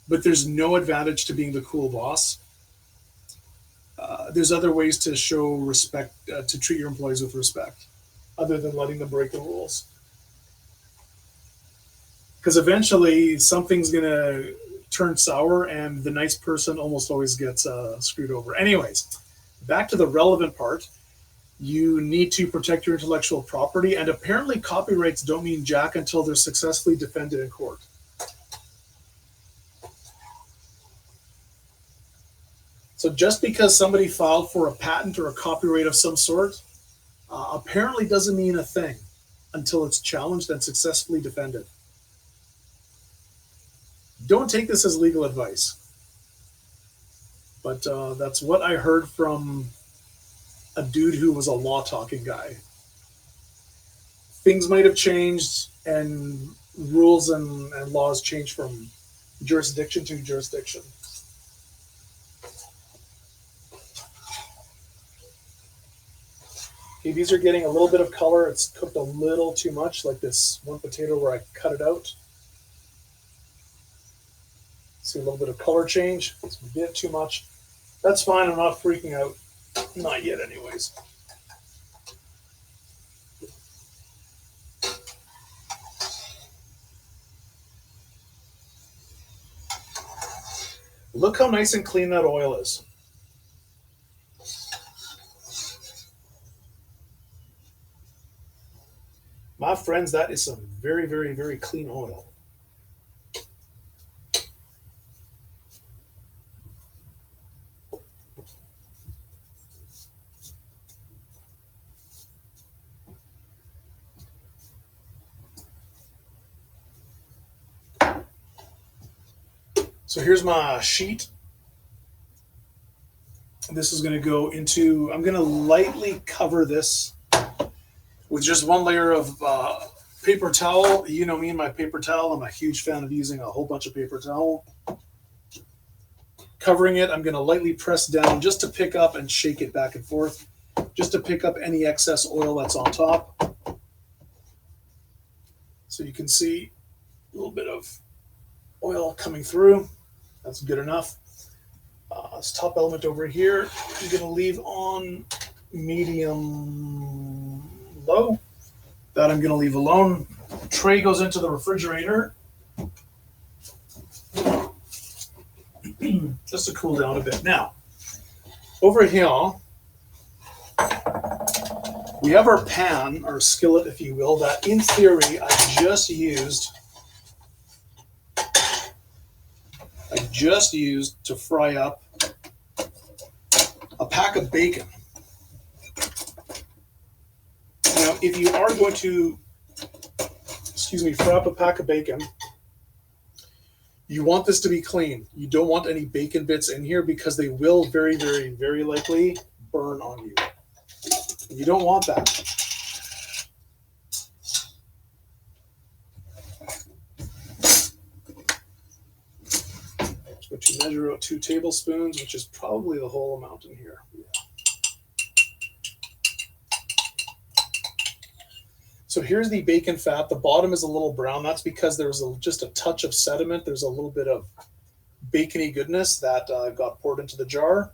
But there's no advantage to being the cool boss. There's other ways to show respect, to treat your employees with respect, other than letting them break the rules. Because eventually something's going to turn sour, and the nice person almost always gets screwed over. Anyways, back to the relevant part. You need to protect your intellectual property, and apparently copyrights don't mean jack until they're successfully defended in court. So just because somebody filed for a patent or a copyright of some sort, apparently doesn't mean a thing until it's challenged and successfully defended. Don't take this as legal advice, but that's what I heard from a dude who was a law talking guy. Things might have changed, and rules and laws change from jurisdiction to jurisdiction. Okay, these are getting a little bit of color. It's cooked a little too much, like this one potato where I cut it out. See a little bit of color change. It's a bit too much. That's fine. I'm not freaking out. Not yet, anyways. Look how nice and clean that oil is. My friends, that is some very, very, very clean oil. So here's my sheet. This is going to go into, I'm going to lightly cover this with just one layer of paper towel. You know me and my paper towel. I'm a huge fan of using a whole bunch of paper towel. Covering it, I'm going to lightly press down just to pick up and shake it back and forth, just to pick up any excess oil that's on top. So you can see a little bit of oil coming through. That's good enough. This top element over here, I'm going to leave on medium low. That I'm going to leave alone. Tray goes into the refrigerator just to cool down a bit. Now, over here, we have our pan, our skillet, if you will, that in theory I just used to fry up a pack of bacon. Now, if you are going to, fry up a pack of bacon, you want this to be clean. You don't want any bacon bits in here because they will very, very, very likely burn on you. You don't want that. So to measure out 2 tablespoons, which is probably the whole amount in here. Yeah. So here's the bacon fat. The bottom is a little brown. That's because there's just a touch of sediment. There's a little bit of bacony goodness that got poured into the jar.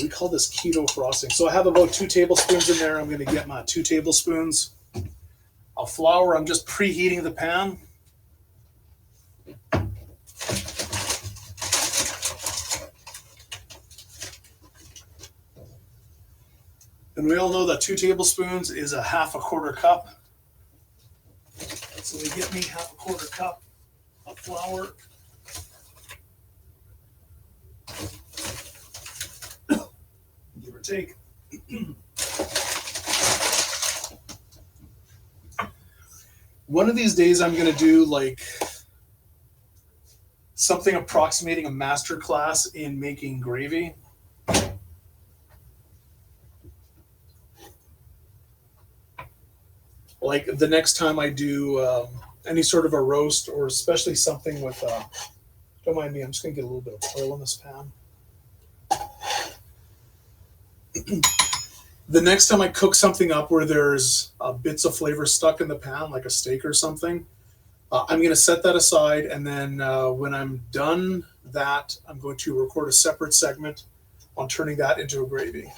We call this keto frosting. So I have about 2 tablespoons in there. I'm going to get my 2 tablespoons of flour. I'm just preheating the pan. And we all know that 2 tablespoons is a half a quarter cup. So we get me half a quarter cup of flour. Give or take. One of these days I'm going to do like something approximating a master class in making gravy. Like the next time I do any sort of a roast, or especially something with, don't mind me, I'm just going to get a little bit of oil in this pan. The next time I cook something up where there's bits of flavor stuck in the pan, like a steak or something, I'm going to set that aside. And then when I'm done that, I'm going to record a separate segment on turning that into a gravy.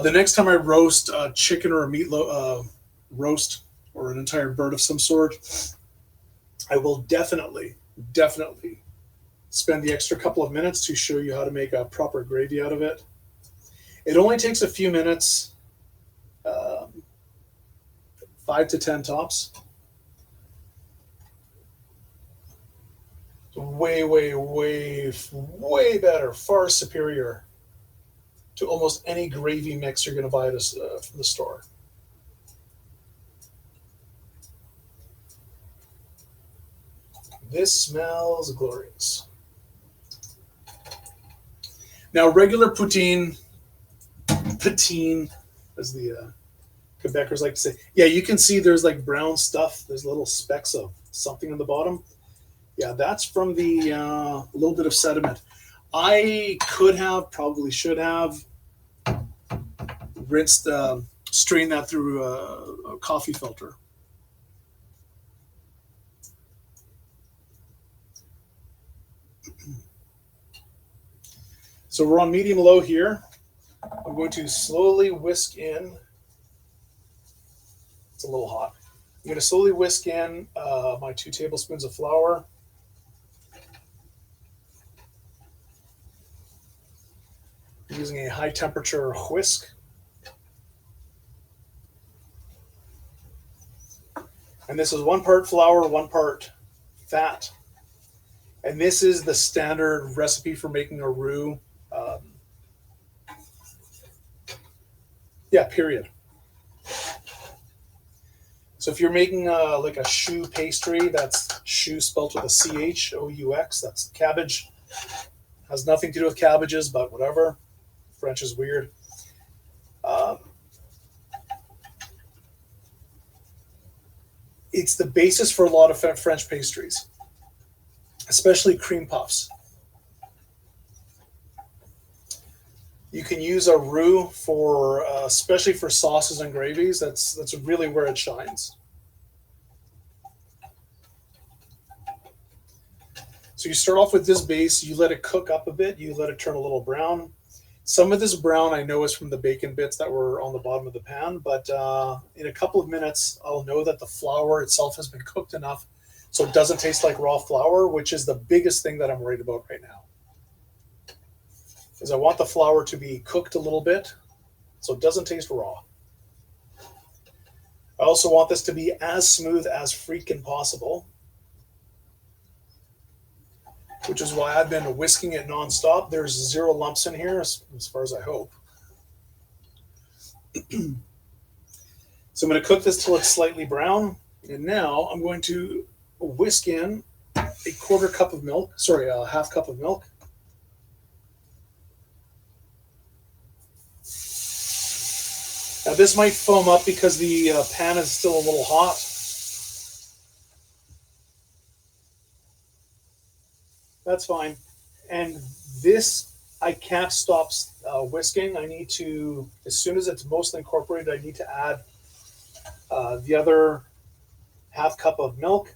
The next time I roast chicken or a meat roast or an entire bird of some sort, I will definitely spend the extra couple of minutes to show you how to make a proper gravy out of it. It only takes a few minutes, 5 to 10 tops. Way better, far superior to almost any gravy mix you're going to buy from the store. This smells glorious. Now, regular poutine, as the Quebecers like to say, yeah, you can see there's like brown stuff. There's little specks of something on the bottom. Yeah, that's from the little bit of sediment. I could have, probably should have, rinsed, strained that through a coffee filter. So we're on medium-low here. I'm going to slowly whisk in. It's a little hot. I'm going to slowly whisk in my 2 tablespoons of flour. Using a high temperature whisk. And this is 1 part flour, 1 part fat. And this is the standard recipe for making a roux. Yeah, period. So if you're making like a choux pastry, that's choux spelled with a C-H-O-U-X, that's cabbage. Has nothing to do with cabbages, but whatever. French is weird. It's the basis for a lot of French pastries, especially cream puffs. You can use a roux for, especially for sauces and gravies. That's really where it shines. So you start off with this base. You let it cook up a bit. You let it turn a little brown. Some of this brown I know is from the bacon bits that were on the bottom of the pan, but in a couple of minutes, I'll know that the flour itself has been cooked enough so it doesn't taste like raw flour, which is the biggest thing that I'm worried about right now. Is I want the flour to be cooked a little bit so it doesn't taste raw. I also want this to be as smooth as freaking possible, which is why I've been whisking it nonstop. There's 0 lumps in here, as far as I hope. So I'm going to cook this till it's slightly brown. And now I'm going to whisk in a half cup of milk. Now this might foam up because the pan is still a little hot. That's fine. And this, I can't stop whisking. I need to, as soon as it's mostly incorporated, I need to add the other half cup of milk.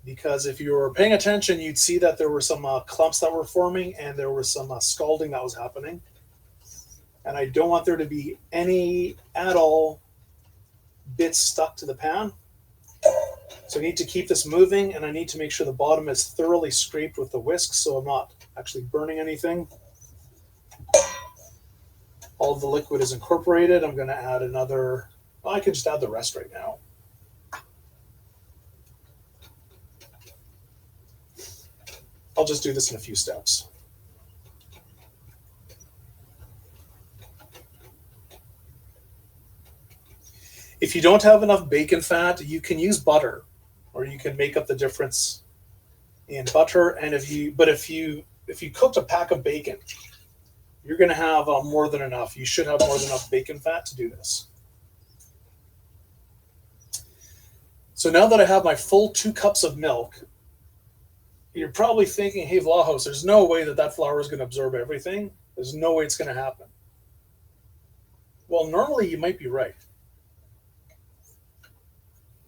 Because if you were paying attention, you'd see that there were some clumps that were forming and there was some scalding that was happening. And I don't want there to be any at all bits stuck to the pan. So I need to keep this moving, and I need to make sure the bottom is thoroughly scraped with the whisk so I'm not actually burning anything. All of the liquid is incorporated. I'm going to add another, well, I can just add the rest right now. I'll just do this in a few steps. If you don't have enough bacon fat, you can use butter, or you can make up the difference in butter. And if you cooked a pack of bacon, you're going to have more than enough. You should have more than enough bacon fat to do this. So now that I have my full 2 cups of milk, you're probably thinking, hey, Vlahos, there's no way that flour is going to absorb everything. There's no way it's going to happen. Well, normally you might be right.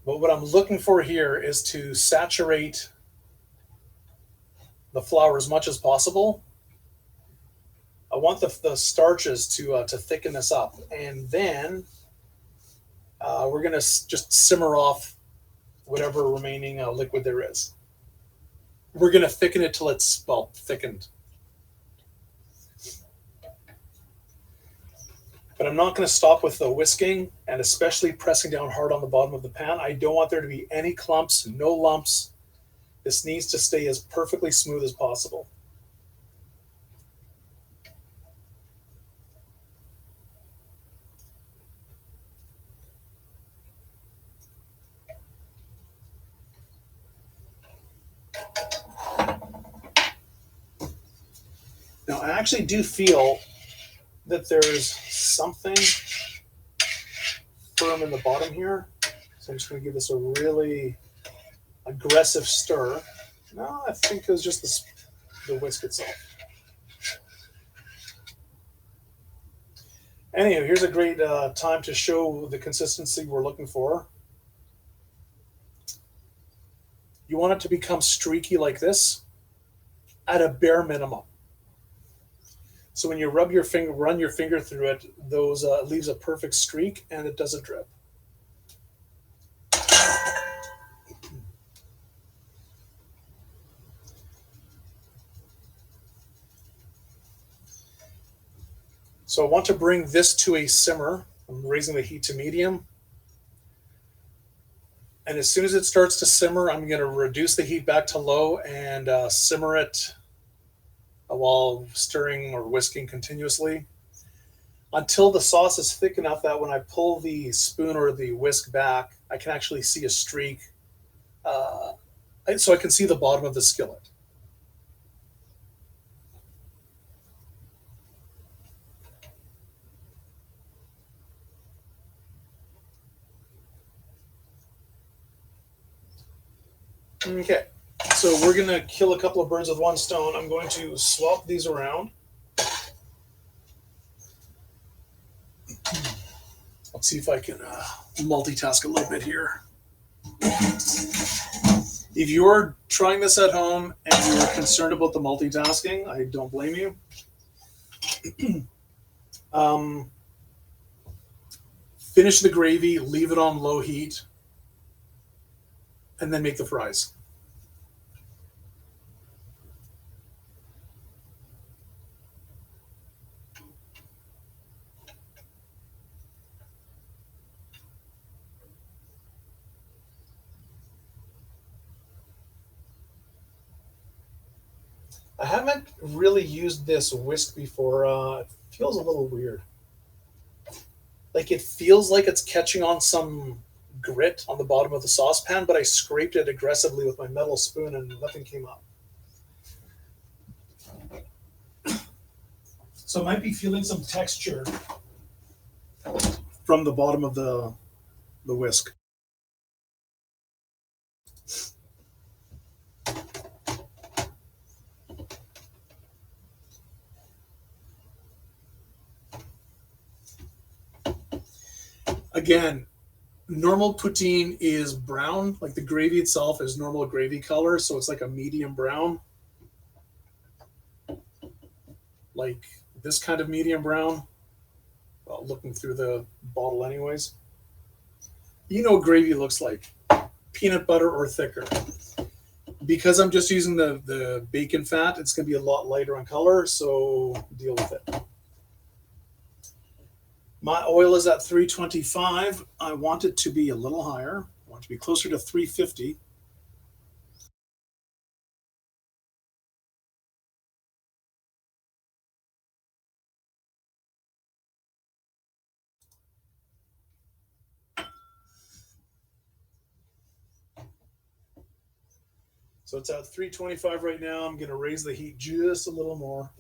But what I'm looking for here is to saturate the flour as much as possible. I want the starches to thicken this up. And then we're going to just simmer off whatever remaining liquid there is. We're going to thicken it till it's, well, thickened. But I'm not going to stop with the whisking and especially pressing down hard on the bottom of the pan. I don't want there to be any clumps, no lumps. This needs to stay as perfectly smooth as possible. I actually do feel that there's something firm in the bottom here. So I'm just going to give this a really aggressive stir. No, I think it was just the whisk itself. Anyway, here's a great time to show the consistency we're looking for. You want it to become streaky like this at a bare minimum. So when you run your finger through it, those leaves a perfect streak and it doesn't drip. So I want to bring this to a simmer. I'm raising the heat to medium. And as soon as it starts to simmer, I'm going to reduce the heat back to low and simmer it while stirring or whisking continuously until the sauce is thick enough that when I pull the spoon or the whisk back, I can actually see a streak. So I can see the bottom of the skillet. Okay, so we're going to kill a couple of birds with one stone. I'm going to swap these around. Let's see if I can multitask a little bit here. If you're trying this at home and you're concerned about the multitasking, I don't blame you. Finish the gravy, leave it on low heat, and then make the fries. I haven't really used this whisk before. It feels a little weird. Like it feels like it's catching on some grit on the bottom of the saucepan, but I scraped it aggressively with my metal spoon and nothing came up. So I might be feeling some texture from the bottom of the whisk. Again, normal poutine is brown, like the gravy itself is normal gravy color, so it's like a medium brown. Like this kind of medium brown. Well, looking through the bottle anyways. You know what gravy looks like. Peanut butter or thicker. Because I'm just using the bacon fat, it's going to be a lot lighter on color, so deal with it. My oil is at 325. I want it to be a little higher. I want it to be closer to 350. So it's at 325 right now. I'm going to raise the heat just a little more.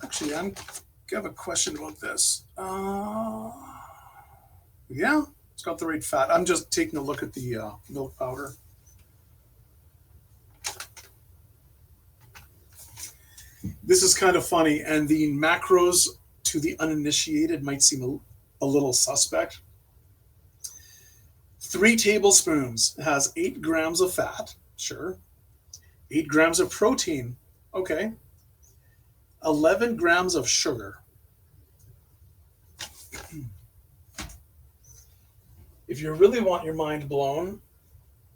Actually, I have a question about this. Yeah, it's got the right fat. I'm just taking a look at the milk powder. This is kind of funny, and the macros to the uninitiated might seem a little suspect. 3 tablespoons has 8 grams of fat, sure. 8 grams of protein, okay. 11 grams of sugar. If you really want your mind blown,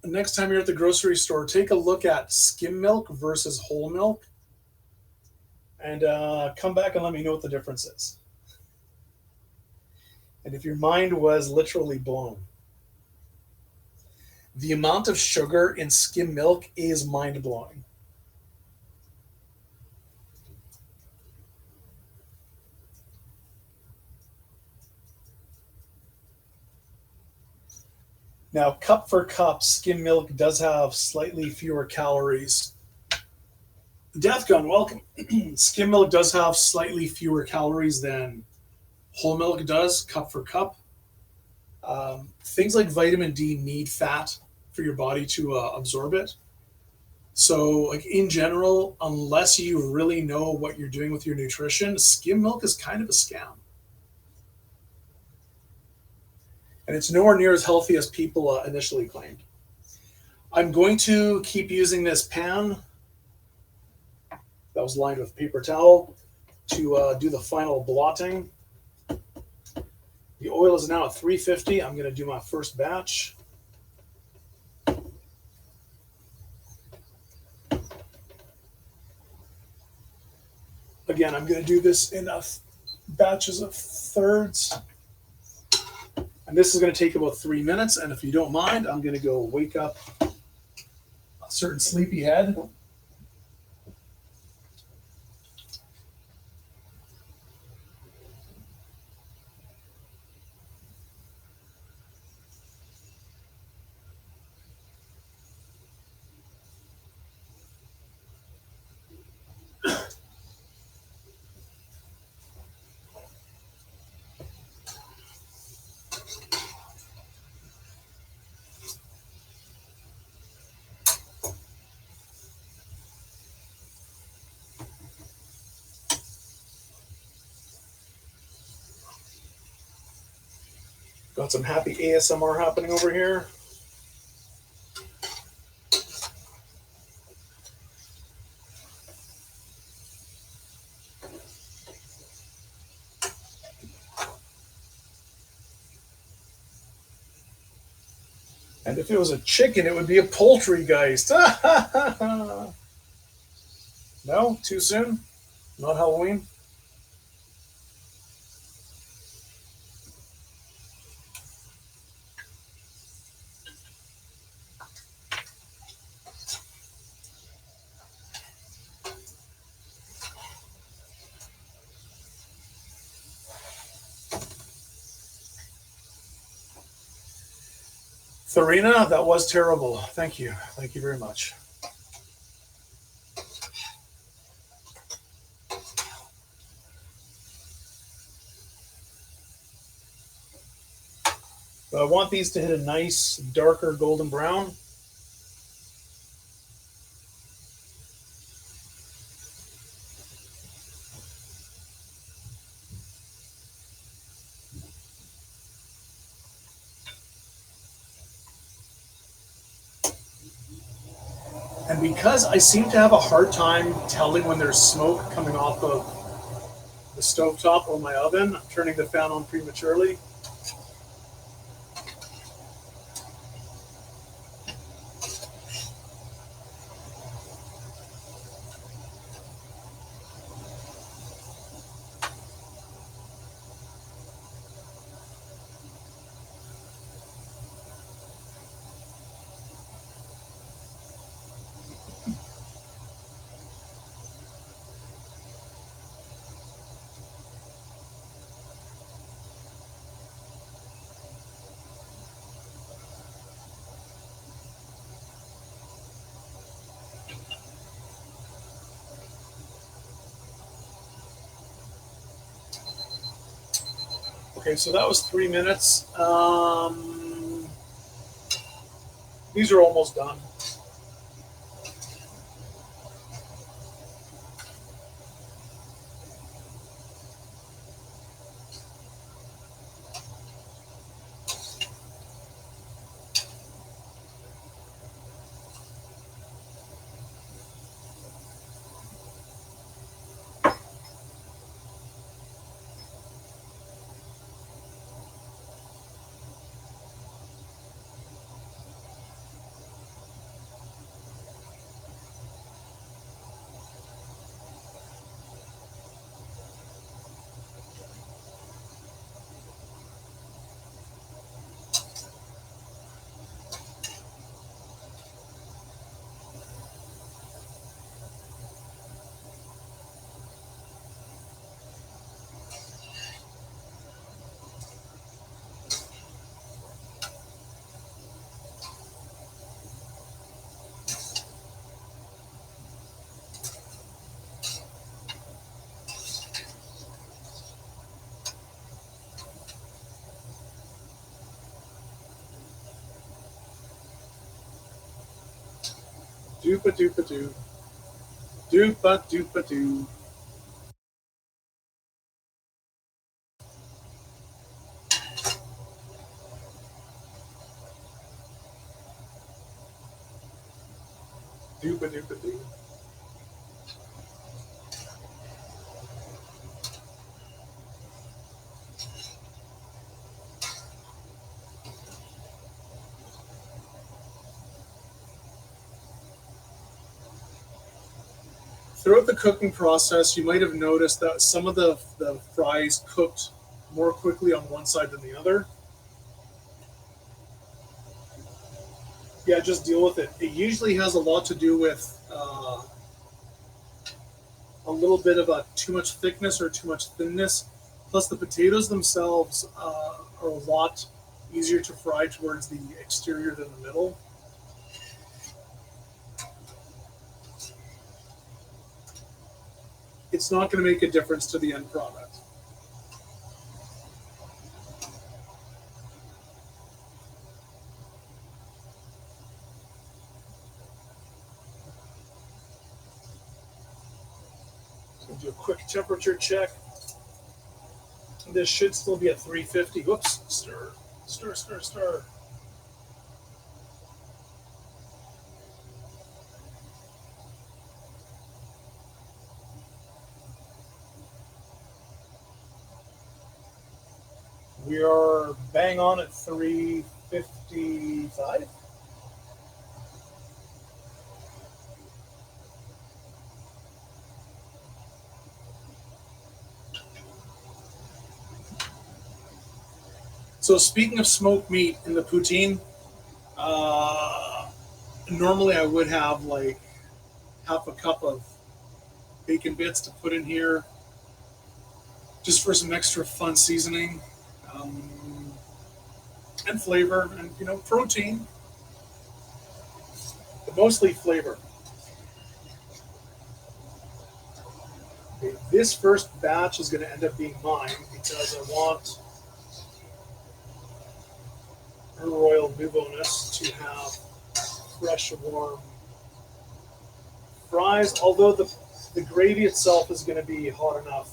next time you're at the grocery store, take a look at skim milk versus whole milk and come back and let me know what the difference is. And if your mind was literally blown. The amount of sugar in skim milk is mind-blowing. Now, cup for cup, skim milk does have slightly fewer calories. Death Gun, welcome. Skim milk does have slightly fewer calories than whole milk does, cup for cup. Things like vitamin D need fat for your body to absorb it. So, like in general, unless you really know what you're doing with your nutrition, skim milk is kind of a scam. And it's nowhere near as healthy as people initially claimed. I'm going to keep using this pan that was lined with paper towel to do the final blotting. The oil is now at 350. I'm going to do my first batch. Again, I'm going to do this in batches of thirds. And this is going to take about 3 minutes. And if you don't mind, I'm going to go wake up a certain sleepyhead. Got some happy ASMR happening over here. And if it was a chicken, it would be a poultrygeist. No? Too soon? Not Halloween? Tharina, that was terrible. Thank you. Thank you very much. But I want these to hit a nice, darker golden brown. And because I seem to have a hard time telling when there's smoke coming off of the stovetop or my oven, I'm turning the fan on prematurely. Okay, so that was 3 minutes. These are almost done. Doopa doopa doo. Doopa doopa doo. Doopa doopa doo. Throughout the cooking process, you might have noticed that some of the fries cooked more quickly on one side than the other. Yeah, just deal with it. It usually has a lot to do with a little bit of a too much thickness or too much thinness. Plus, the potatoes themselves are a lot easier to fry towards the exterior than the middle. It's not going to make a difference to the end product. So do a quick temperature check. This should still be at 350. Whoops, stir, stir, stir, stir. We are bang on at 355. So speaking of smoked meat in the poutine, normally I would have like half a cup of bacon bits to put in here, just for some extra fun seasoning, and flavor, and protein, but mostly flavor. Okay, this first batch is going to end up being mine because I want her Royal Nouveau-ness to have fresh, warm fries, although the gravy itself is going to be hot enough.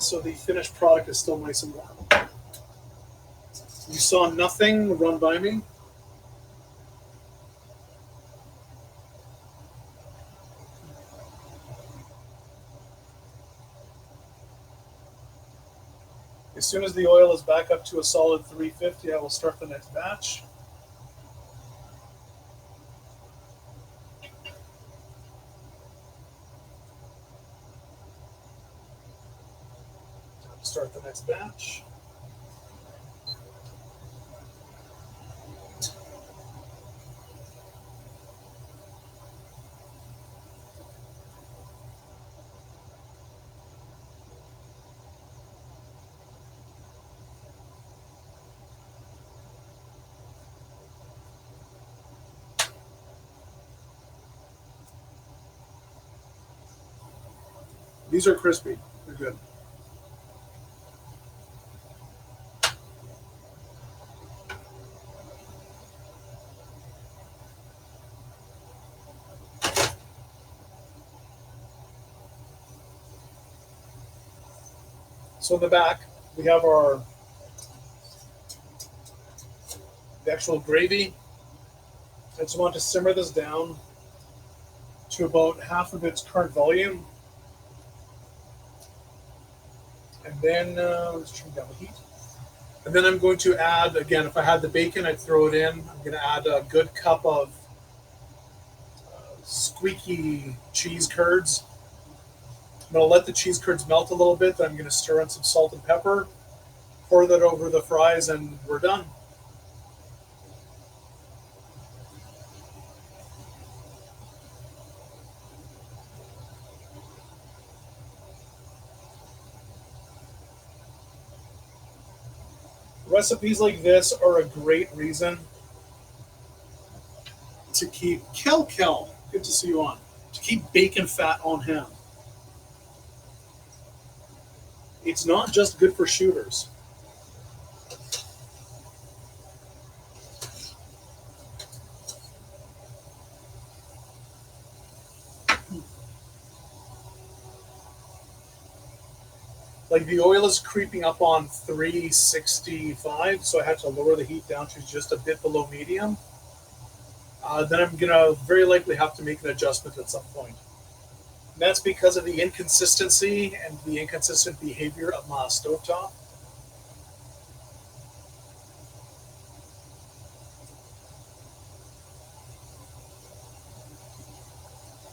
So the finished product is still nice and warm. You saw nothing run by me. As soon as the oil is back up to a solid 350, I will start the next batch. Start the next batch. These are crispy. They're good. So in the back, we have the actual gravy. I just want to simmer this down to about half of its current volume. And then, let's turn down the heat. And then I'm going to add, again, if I had the bacon, I'd throw it in. I'm going to add a good cup of squeaky cheese curds. I'm going to let the cheese curds melt a little bit. Then I'm going to stir in some salt and pepper, pour that over the fries, and we're done. Recipes like this are a great reason to keep Kel, good to see you on, to keep bacon fat on hand. It's not just good for shooters. Like the oil is creeping up on 365, so I had to lower the heat down to just a bit below medium. Then I'm gonna very likely have to make an adjustment at some point. And that's because of the inconsistency and the inconsistent behavior of my stovetop.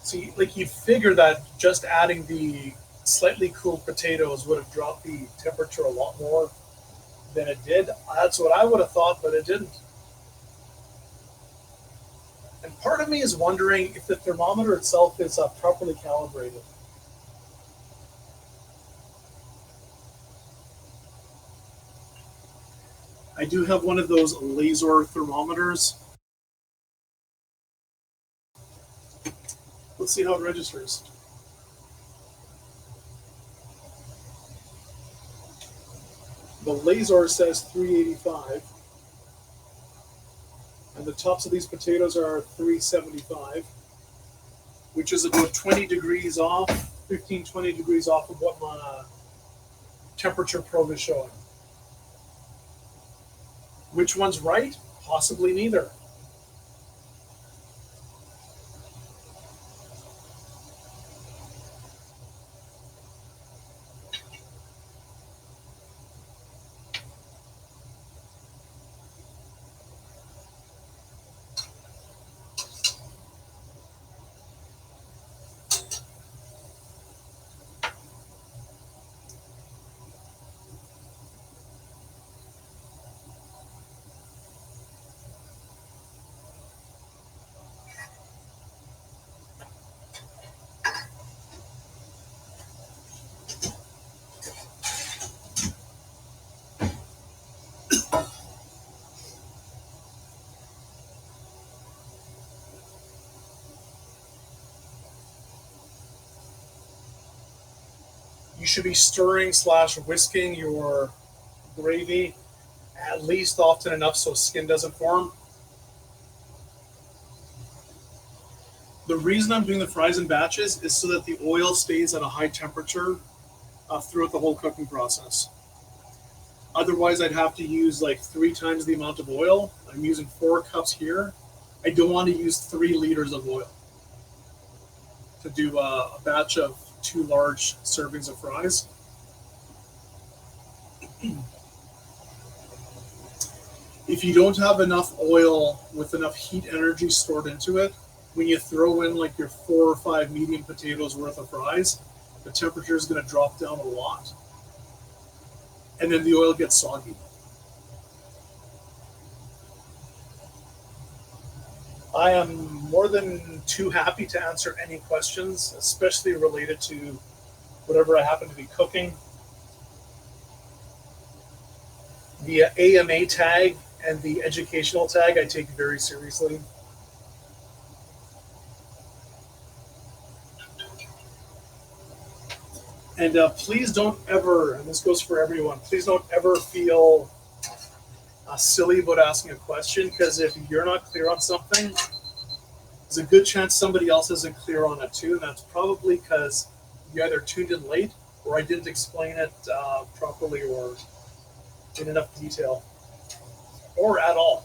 See, like you'd figure that just adding the slightly cooled potatoes would have dropped the temperature a lot more than it did. That's what I would have thought, but it didn't. And part of me is wondering if the thermometer itself is properly calibrated. I do have one of those laser thermometers. Let's see how it registers. The laser says 385, and the tops of these potatoes are 375, which is about 20 degrees off, 15, 20 degrees off of what my temperature probe is showing. Which one's right? Possibly neither. You should be stirring slash whisking your gravy at least often enough so skin doesn't form. The reason I'm doing the fries in batches is so that the oil stays at a high temperature throughout the whole cooking process. Otherwise, I'd have to use like 3 times the amount of oil. I'm using 4 cups here. I don't want to use 3 liters of oil to do a batch of 2 large servings of fries. If you don't have enough oil with enough heat energy stored into it, when you throw in like your 4 or 5 medium potatoes worth of fries, the temperature is going to drop down a lot. And then the oil gets soggy. I am more than too happy to answer any questions, especially related to whatever I happen to be cooking. The AMA tag and the educational tag I take very seriously. And please don't ever, and this goes for everyone, please don't ever feel silly about asking a question, because if you're not clear on something, there's a good chance somebody else isn't clear on it too, and that's probably because you either tuned in late or I didn't explain it properly or in enough detail, or at all.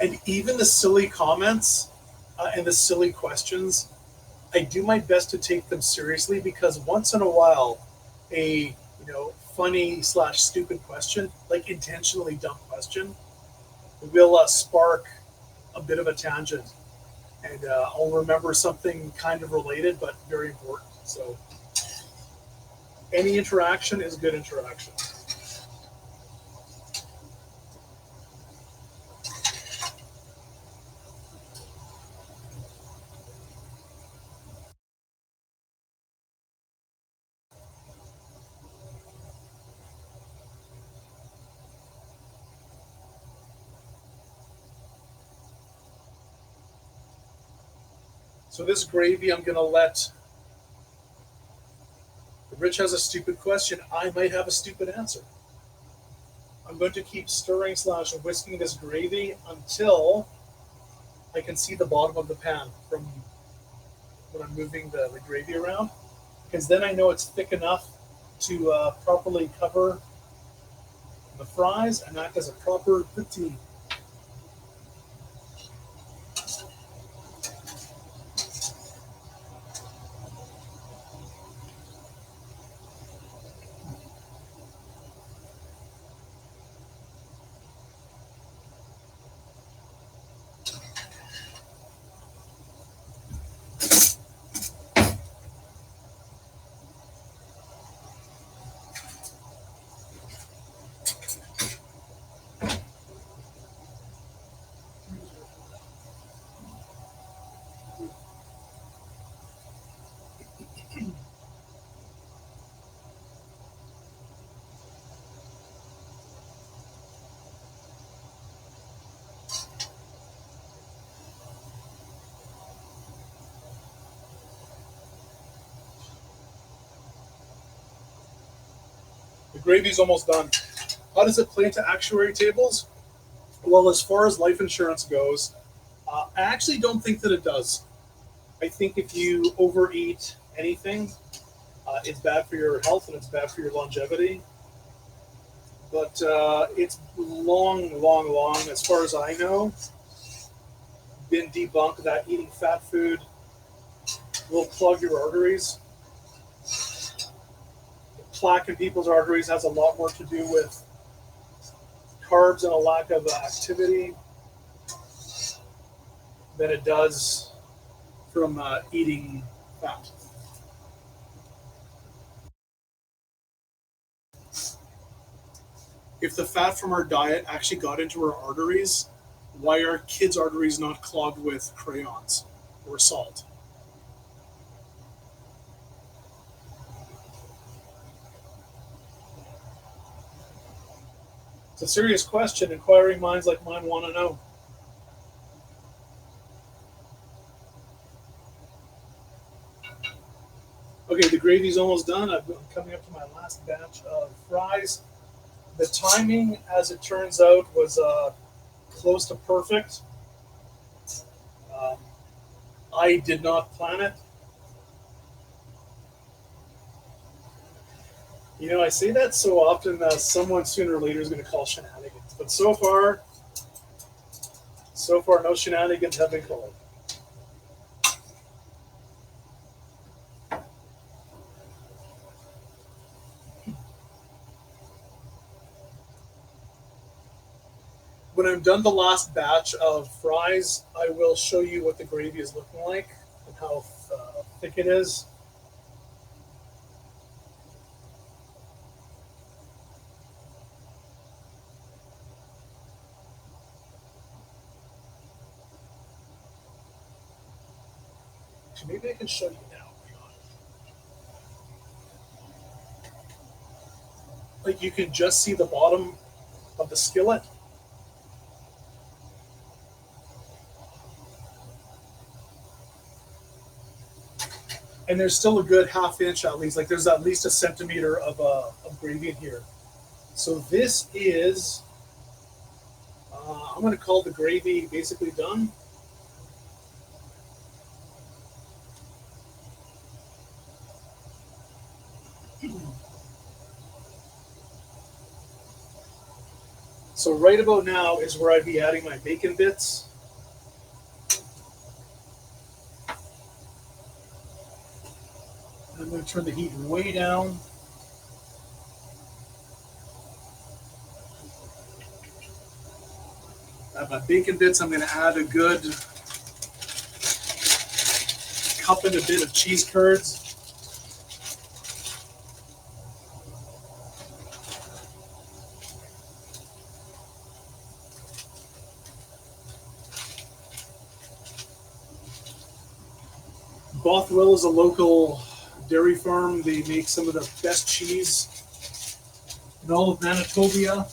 And even the silly comments and the silly questions, I do my best to take them seriously, because once in a while, a funny slash stupid question, like intentionally dumb question, will spark a bit of a tangent, and I'll remember something kind of related but very important. So any interaction is good interaction. So this gravy, I'm going to let. If Rich has a stupid question, I might have a stupid answer. I'm going to keep stirring slash whisking this gravy until I can see the bottom of the pan from when I'm moving the gravy around, because then I know it's thick enough to properly cover the fries and act as a proper poutine. The gravy's almost done. How does it play into actuary tables? Well, as far as life insurance goes, I actually don't think that it does. I think if you overeat anything, it's bad for your health and it's bad for your longevity. But it's long, as far as I know, been debunked that eating fat food will clog your arteries. Plaque in people's arteries has a lot more to do with carbs and a lack of activity than it does from eating fat. If the fat from our diet actually got into our arteries, why are kids' arteries not clogged with crayons or salt? It's a serious question. Inquiring minds like mine want to know. Okay, the gravy's almost done. I'm coming up to my last batch of fries. The timing, as it turns out, was close to perfect. Um, I did not plan it. You know, I say that so often that someone sooner or later is going to call shenanigans. But so far, no shenanigans have been called. When I'm done the last batch of fries, I will show you what the gravy is looking like and how thick it is. Maybe I can show you now. Like you can just see the bottom of the skillet. And there's still a good half inch at least. Like there's at least a centimeter of gravy in here. So this is, I'm going to call the gravy basically done. So right about now is where I'd be adding my bacon bits. I'm going to turn the heat way down. I have my bacon bits. I'm going to add a good cup and a bit of cheese curds. Bothwell is a local dairy farm. They make some of the best cheese in all of Manitoba.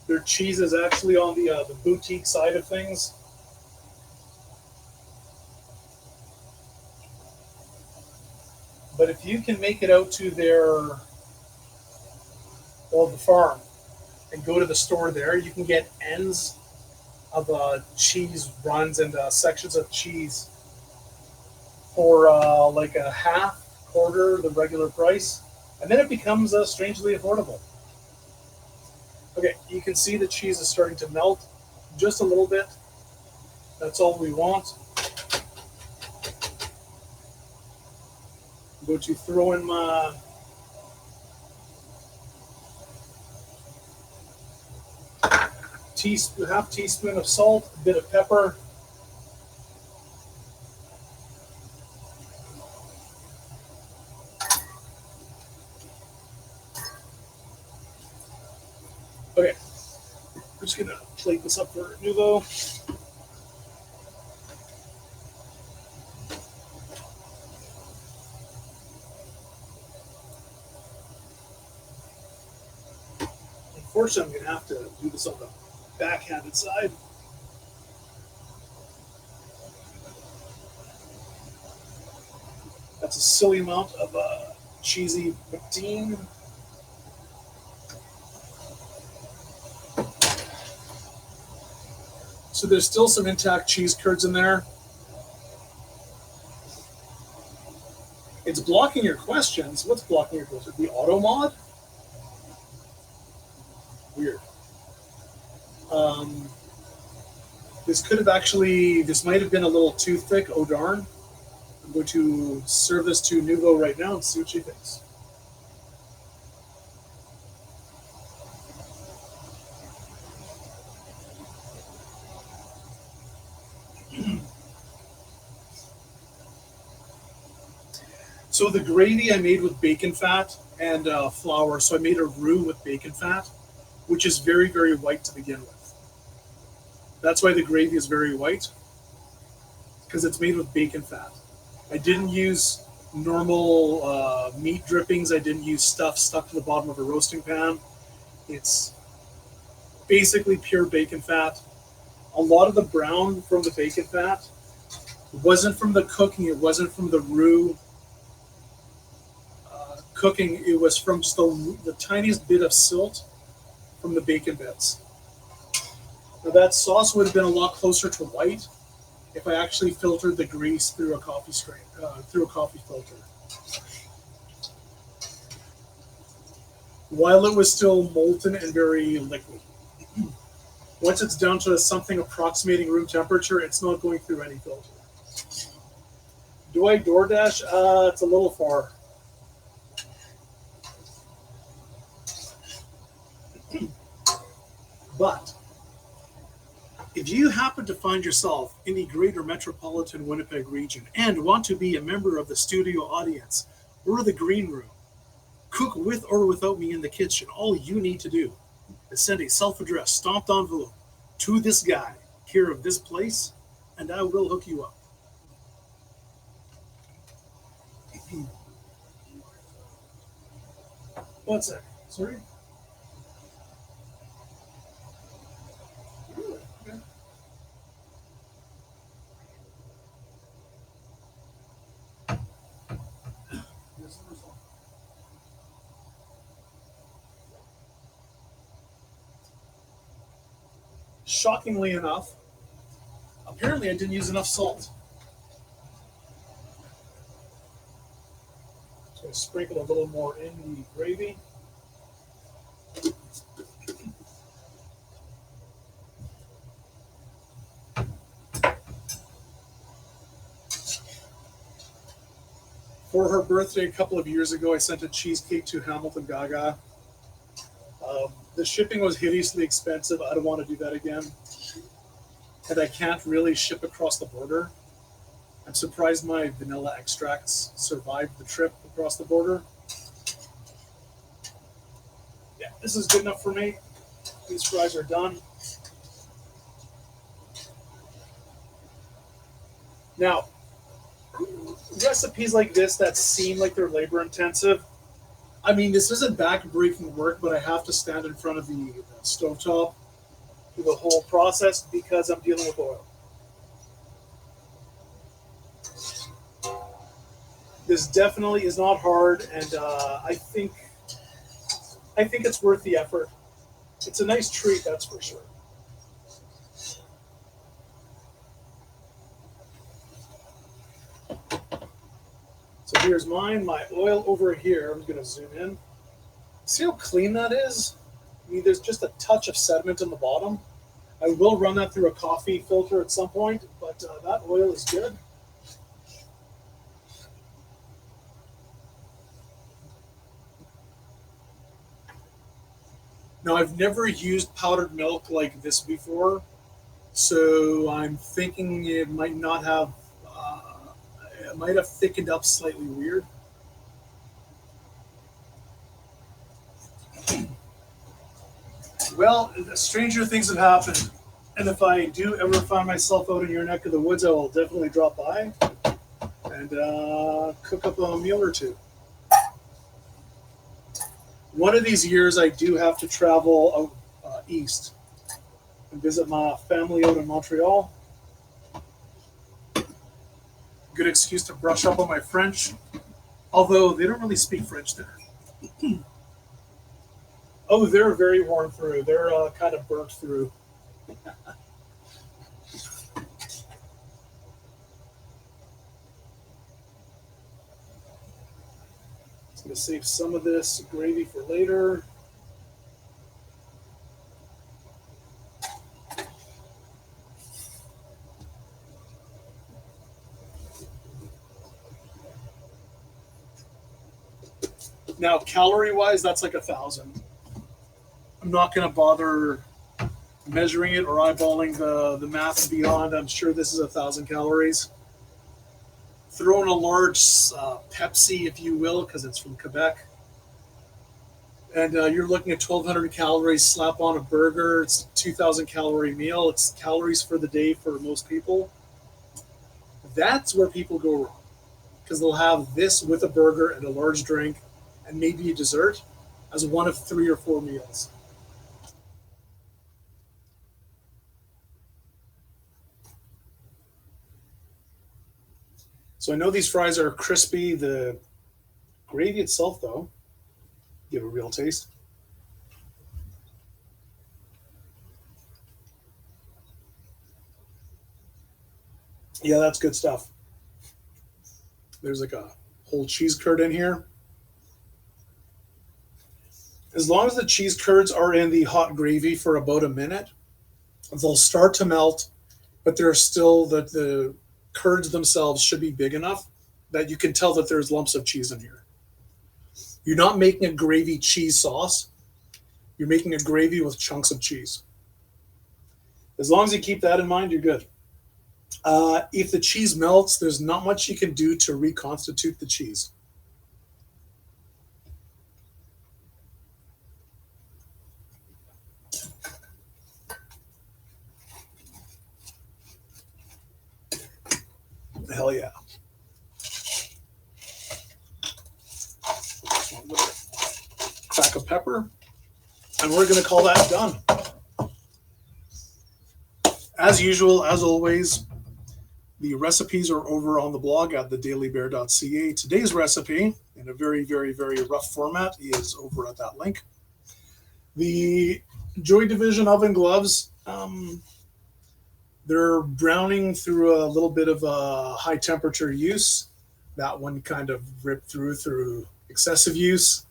Their cheese is actually on the boutique side of things. But if you can make it out to the farm, and go to the store there, you can get ends of cheese runs and sections of cheese for like a half, quarter the regular price, and then it becomes strangely affordable. Okay, you can see the cheese is starting to melt just a little bit. That's all we want. I'm going to throw in my half teaspoon of salt, a bit of pepper. Okay, I'm just gonna plate this up for Nouveau. Unfortunately, I'm gonna have to do this on the backhanded side. That's a silly amount of cheesy poutine. So there's still some intact cheese curds in there. It's blocking your questions. What's blocking your questions? The auto mod? Weird. This could have actually, this might have been a little too thick. Oh darn. I'm going to serve this to Nouveau right now and see what she thinks. So the gravy I made with bacon fat and flour. So I made a roux with bacon fat, which is very, very white to begin with. That's why the gravy is very white, because it's made with bacon fat. I didn't use normal meat drippings. I didn't use stuff stuck to the bottom of a roasting pan. It's basically pure bacon fat. A lot of the brown from the bacon fat wasn't from the cooking. It wasn't from the roux cooking. It was from just the tiniest bit of silt from the bacon bits. Now that sauce would have been a lot closer to white if I actually filtered the grease through a coffee filter. While it was still molten and very liquid. Once it's down to something approximating room temperature, it's not going through any filter. Do I DoorDash? It's a little far. But if you happen to find yourself in the greater metropolitan Winnipeg region and want to be a member of the studio audience or the green room, cook with or without me in the kitchen, all you need to do is send a self-addressed stamped envelope to this guy, care of this place, and I will hook you up. One sec. Sorry? Okay. Shockingly enough, apparently I didn't use enough salt. So I sprinkle a little more in the gravy. For her birthday a couple of years ago, I sent a cheesecake to Hamilton Gaga. The shipping was hideously expensive. I don't want to do that again. And I can't really ship across the border. I'm surprised my vanilla extracts survived the trip across the border. Yeah, this is good enough for me. These fries are done. Now, recipes like this that seem like they're labor intensive, I mean, this isn't back-breaking work, but I have to stand in front of the stovetop through the whole process because I'm dealing with oil. This definitely is not hard, and I think it's worth the effort. It's a nice treat, that's for sure. So here's mine, my oil over here. I'm going to zoom in. See how clean that is? I mean, there's just a touch of sediment in the bottom. I will run that through a coffee filter at some point, but that oil is good. Now, I've never used powdered milk like this before, so I'm thinking it might not have, it might have thickened up slightly weird. Well, stranger things have happened. And if I do ever find myself out in your neck of the woods, I will definitely drop by and cook up a meal or two. One of these years, I do have to travel out east and visit my family out in Montreal. Good excuse to brush up on my French, although they don't really speak French there. Oh, they're very worn through. They're kind of burnt through. I'm going to save some of this gravy for later. Now, calorie-wise, that's like 1,000. I'm not going to bother measuring it or eyeballing the math beyond. I'm sure this is 1,000 calories. Throw in a large Pepsi, if you will, because it's from Quebec. And you're looking at 1,200 calories. Slap on a burger. It's a 2,000 calorie meal. It's calories for the day for most people. That's where people go wrong, because they'll have this with a burger and a large drink and maybe a dessert as one of 3 or 4 meals. So I know these fries are crispy. The gravy itself, though, give a real taste. Yeah, that's good stuff. There's like a whole cheese curd in here. As long as the cheese curds are in the hot gravy for about a minute, they'll start to melt, but they're still the curds themselves should be big enough that you can tell that there's lumps of cheese in here. You're not making a gravy cheese sauce. You're making a gravy with chunks of cheese. As long as you keep that in mind, you're good. If the cheese melts, there's not much you can do to reconstitute the cheese. Hell yeah. One little crack of pepper. And we're going to call that done. As usual, as always, the recipes are over on the blog at thedailybear.ca. Today's recipe, in a very, very, very rough format, is over at that link. The Joy Division oven gloves, they're browning through a little bit of a high temperature use. That one kind of ripped through excessive use.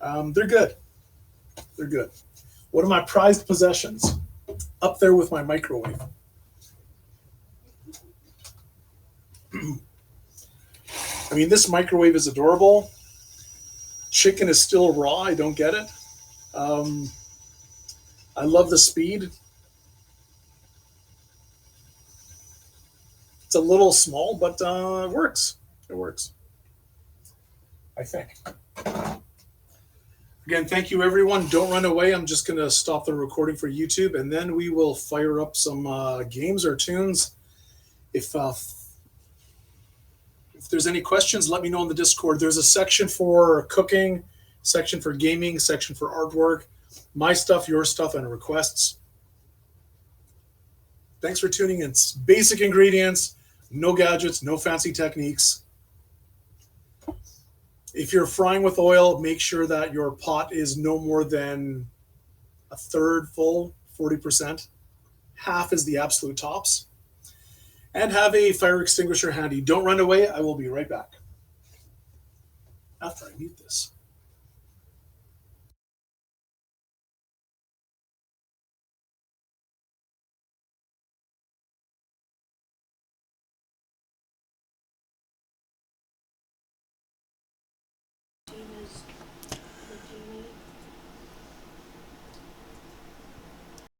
They're good. They're good. One of my prized possessions, up there with my microwave. I mean, this microwave is adorable. Chicken is still raw. I don't get it. I love the speed. It's a little small, but it works. It works, I think. Again, thank you, everyone. Don't run away. I'm just going to stop the recording for YouTube, and then we will fire up some games or tunes. If there's any questions, let me know in the Discord. There's a section for cooking, section for gaming, section for artwork, my stuff, your stuff, and requests. Thanks for tuning in. It's basic ingredients, no gadgets, no fancy techniques. If you're frying with oil, make sure that your pot is no more than a third full, 40%. Half is the absolute tops. And have a fire extinguisher handy. Don't run away. I will be right back after I mute this.